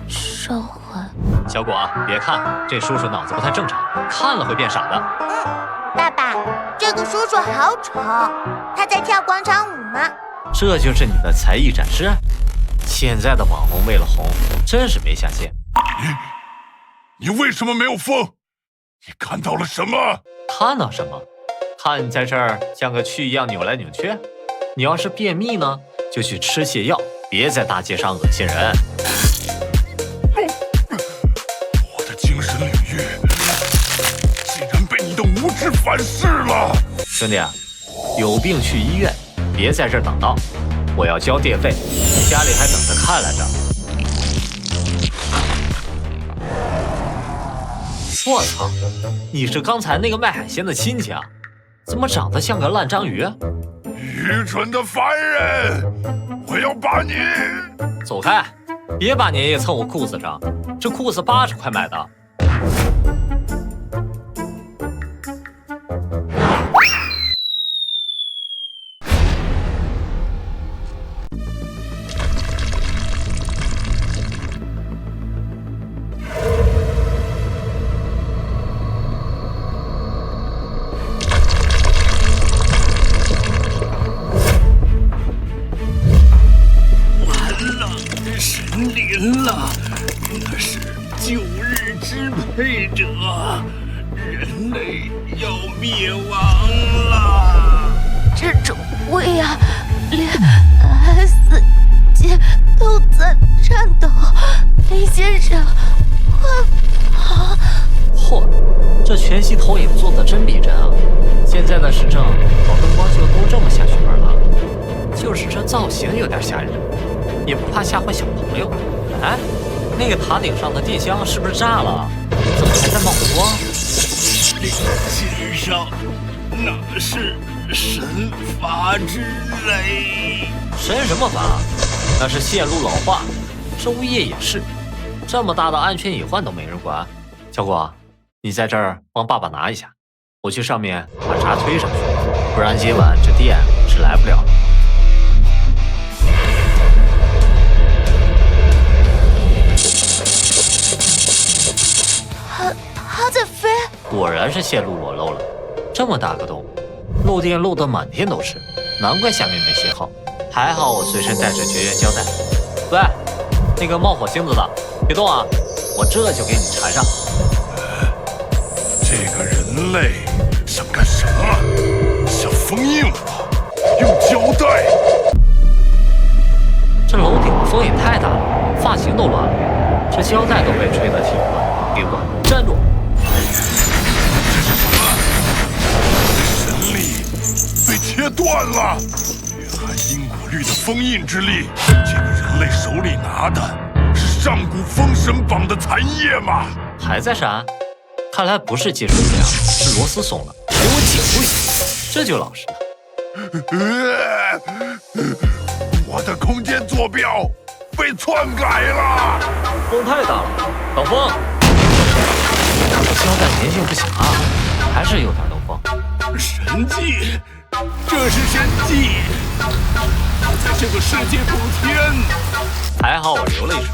烧坏。小果，别看，这叔叔脑子不太正常，看了会变傻的。爸爸，这个叔叔好丑，他在跳广场舞吗？这就是你的才艺展示？现在的网红为了红，真是没下限。你为什么没有疯？你看到了什么？看到什么？看你在这儿像个蛆一样扭来扭去。你要是便秘呢，就去吃泻药，别在大街上恶心人。我的精神领域竟然被你的无知反噬了！兄弟，有病去医院，别在这儿等到。我要交电费，家里还等着看来着。我操！你是刚才那个卖海鲜的亲戚啊？怎么长得像个烂章鱼？愚蠢的凡人！我要把你……走开！别把粘液蹭我裤子上，这裤子80块买的。那是旧日支配者，人类要灭亡了。这种威压，连 S 级都在颤抖，林先生，快跑！嚯，这全息投影做的真逼真啊！现在的时政搞灯光秀都这么下血本了，就是这造型有点吓人，也不怕吓坏小朋友。哎，那个塔顶上的电箱是不是炸了？怎么还在冒光？林先生，那是神罚之雷。神什么罚？那是线路老化，这物业也是，这么大的安全隐患都没人管。小果，你在这儿帮爸爸拿一下，我去上面把闸推上去，不然今晚这电是来不了了。它在飞，果然是线路裸漏了，这么大个洞，漏电漏得满天都是，难怪下面没信号。还好我随身带着绝缘胶带。喂，那个冒火星子的，别动啊，我这就给你缠上。这个人类想干什么？想封印我，用胶带。这楼顶的风也太大了，发型都乱了，这胶带都被吹得挺乱。给我站住！神力被切断了，蕴含因果律的封印之力。这个人类手里拿的是上古封神榜的残页吗？还在闪？看来不是技术不良，是螺丝松了。给我紧住一下，这就老实了。我的空间坐标被篡改了，风太大了，挡风。胶带粘性不行啊，还是有点漏风。神迹，这是神迹，在这个世界补天。还好我留了一手，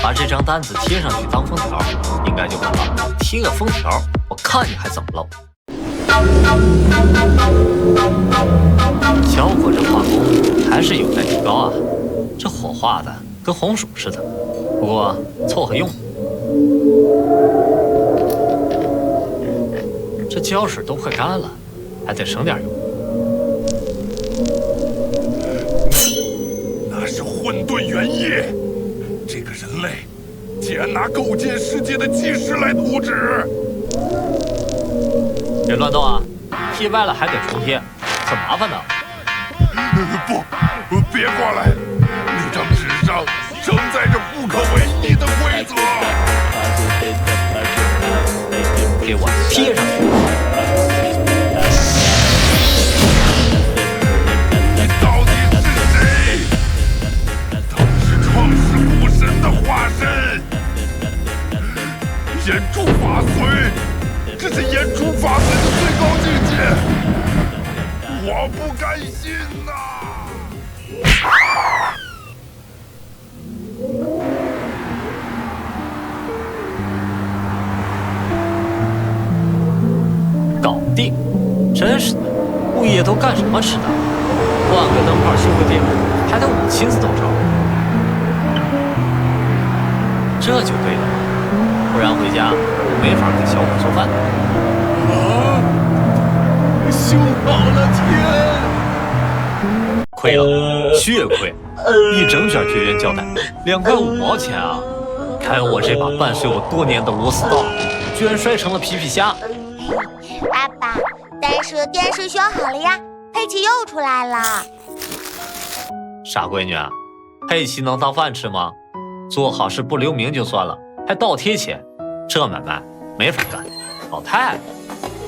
把这张单子贴上去当封条，应该就完了。贴个封条，我看你还怎么漏。小果这画工还是有待提高啊，这火画的跟红薯似的，不过凑合用。这胶水都快干了，还得省点用。那是混沌原液，这个人类竟然拿构建世界的基石来图纸。别乱动啊，贴歪了还得重贴，很麻烦的。不，别过来！那张纸上承载着不可违逆的规则。给我贴上去！你到底是谁？他是创世古神的化身，炎柱法髓，这是炎柱法髓的最高境界，我不甘心呐！搞定！真是的，物业都干什么吃的？换个灯泡修个电路，还得我亲自动手，这就对了，不然回家我没法给小虎做饭。修好了天！亏了，血亏！一整卷绝缘胶带，2块5毛钱啊！看我这把伴随我多年的螺丝刀，居然摔成了皮皮虾！爸爸，但是电视修好了呀，佩奇又出来了。傻闺女，佩奇能当饭吃吗？做好事不留名就算了，还倒贴钱，这买卖没法干。老太太，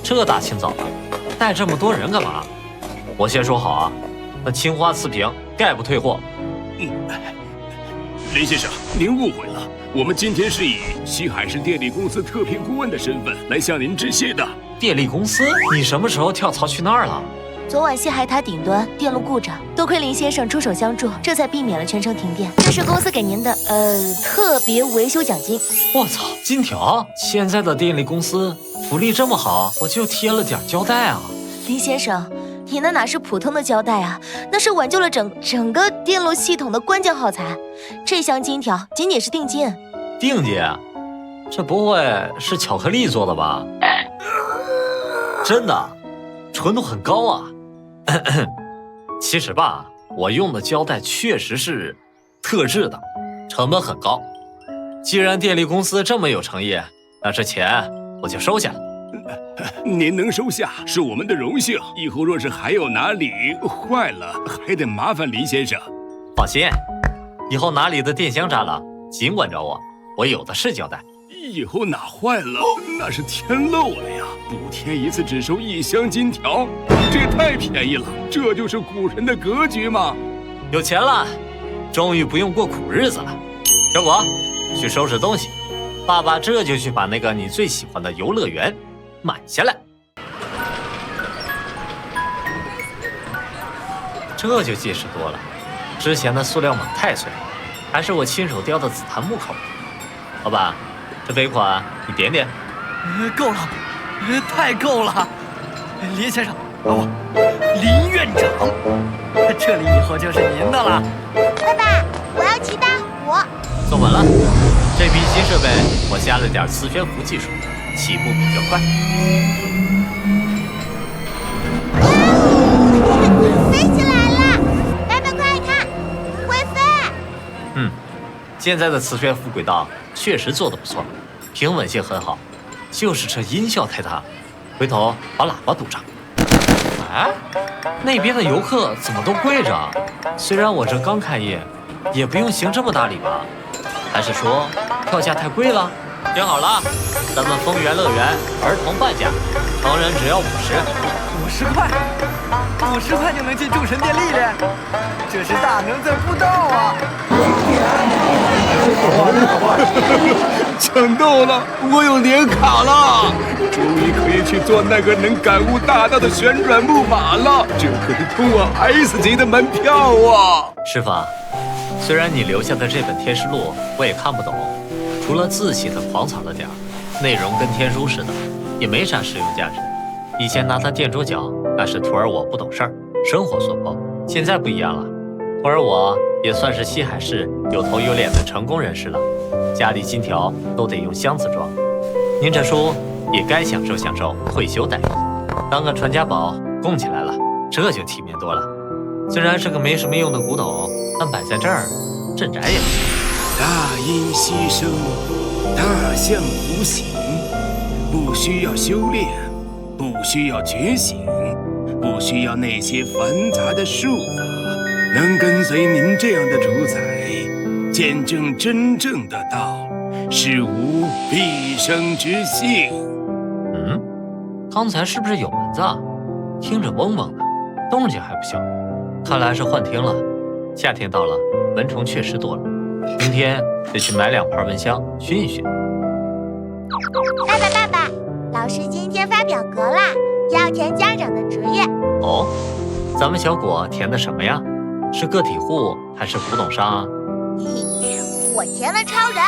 这大清早的带这么多人干嘛？我先说好啊，那青花瓷瓶概不退货。林先生，您误会了，我们今天是以西海市电力公司特聘顾问的身份来向您致谢的。电力公司？你什么时候跳槽去那儿了？昨晚西海塔顶端电路故障，多亏林先生出手相助，这才避免了全城停电。这是公司给您的特别维修奖金。我操，金条！现在的电力公司福利这么好，我就贴了点胶带啊。林先生，你那哪是普通的胶带啊，那是挽救了整个电路系统的关键耗材。这箱金条仅仅是定金。定金？这不会是巧克力做的吧？真的，纯度很高啊。其实吧，我用的胶带确实是特制的，成本很高。既然电力公司这么有诚意，那这钱我就收下了。您能收下是我们的荣幸，以后若是还有哪里坏了，还得麻烦林先生。放心，以后哪里的电箱炸了，尽管找我，我有的是胶带。以后哪坏了，那是天漏了呀！补贴一次只收1箱金条，这也太便宜了。这就是古人的格局嘛！有钱了，终于不用过苦日子了。小果，去收拾东西，爸爸这就去把那个你最喜欢的游乐园买下来。这就结实多了，之前的塑料码太碎，还是我亲手雕的紫檀木口。老板，这尾款你点点。够了，太够了！林先生，林院长，这里以后就是您的了。爸爸，我要骑大虎。坐稳了，这批新设备我加了点磁悬浮技术，起步比较快。飞起来了！爸爸快看，会飞！现在的磁悬浮轨道确实做得不错，平稳性很好，就是这音效太大，回头把喇叭堵上。哎，那边的游客怎么都跪着？虽然我这刚开业，也不用行这么大礼吧？还是说票价太贵了？听好了，咱们丰源乐园儿童半价，成人只要50块，50块就能进众神殿历练，这是大能在布道啊！抢到了，我有年卡了，终于可以去坐那个能感悟大道的旋转木马了，这可是通往 S 级的门票啊！师傅，虽然你留下的这本天师录我也看不懂，除了字写的狂草了点儿，内容跟天书似的，也没啥实用价值。以前拿它垫桌脚，那是徒儿我不懂事儿，生活所迫。现在不一样了，徒儿我也算是西海市有头有脸的成功人士了，家里金条都得用箱子装。您这书也该享受享受退休待遇，当个传家宝供起来了，这就体面多了。虽然是个没什么用的古董，但摆在这儿镇宅也不行。大音希声，大象无形，不需要修炼，不需要觉醒，不需要那些繁杂的术法。能跟随您这样的主宰，见证真正的道，是吾毕生之幸。刚才是不是有蚊子啊？听着嗡嗡的，动静还不小，看来是幻听了。夏天到了，蚊虫确实多了，明天得去买2盘蚊香熏一熏。爸爸，老师今天发表格啦，要填家长的职业。哦，咱们小果填的什么呀？是个体户还是古董商啊？我填了超人，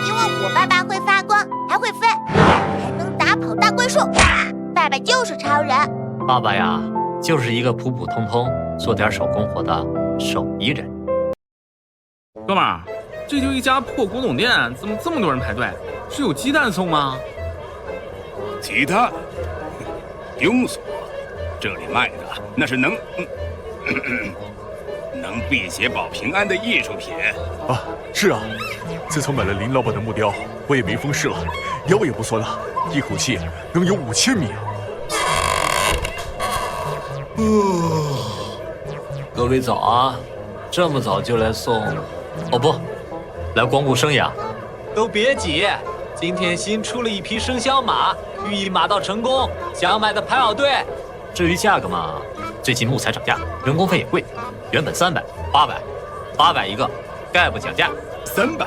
因为我爸爸会发光，还会飞，还能打跑大怪兽。爸爸就是超人。爸爸呀，就是一个普普通通做点手工活的手艺人。哥们儿，这就一家破古董店，怎么这么多人排队？是有鸡蛋送吗？鸡蛋？庸俗！这里卖的那是能辟邪保平安的艺术品啊！是啊，自从买了林老板的木雕，我也没风湿了，腰也不酸了，一口气能有5000米啊！各位早啊，这么早就来送？哦不，来光顾生涯。都别急，今天新出了一批生肖马，寓意马到成功，想买的排好队。至于价格嘛，最近木材涨价，人工费也贵，原本300、800一个，概不讲价。300？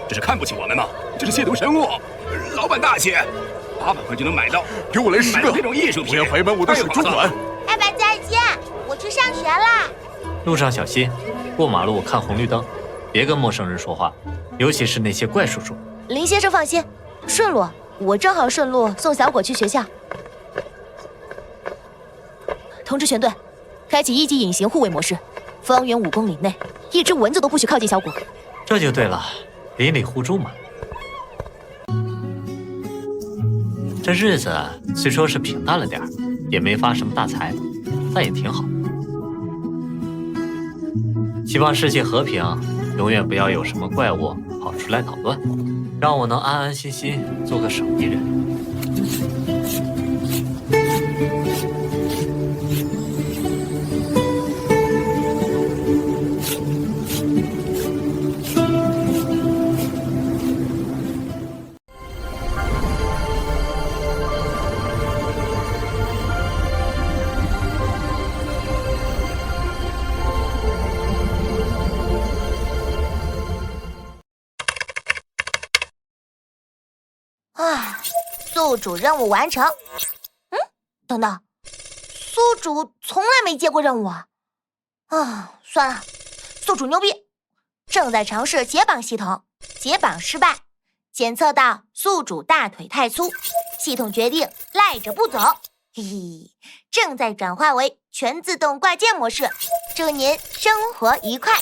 这是看不起我们吗？这是亵渎神物！老板大气，800块就能买到，给我来10个这种艺术品，我要摆满我的水族馆。爸爸再见，我去上学啦。路上小心，过马路看红绿灯，别跟陌生人说话，尤其是那些怪叔叔。林先生放心，顺路，我正好顺路送小果去学校。通知全队，开启1级隐形护卫模式，方圆5公里内，一只蚊子都不许靠近小果。这就对了，邻里互助嘛。这日子虽说是平淡了点，也没发什么大财，但也挺好。希望世界和平，永远不要有什么怪物跑出来捣乱，让我能安安心心做个手艺人。宿主任务完成。等等，宿主从来没接过任务啊！算了，宿主牛逼，正在尝试解绑系统，解绑失败，检测到宿主大腿太粗，系统决定赖着不走。嘿嘿，正在转化为全自动挂件模式，祝您生活愉快。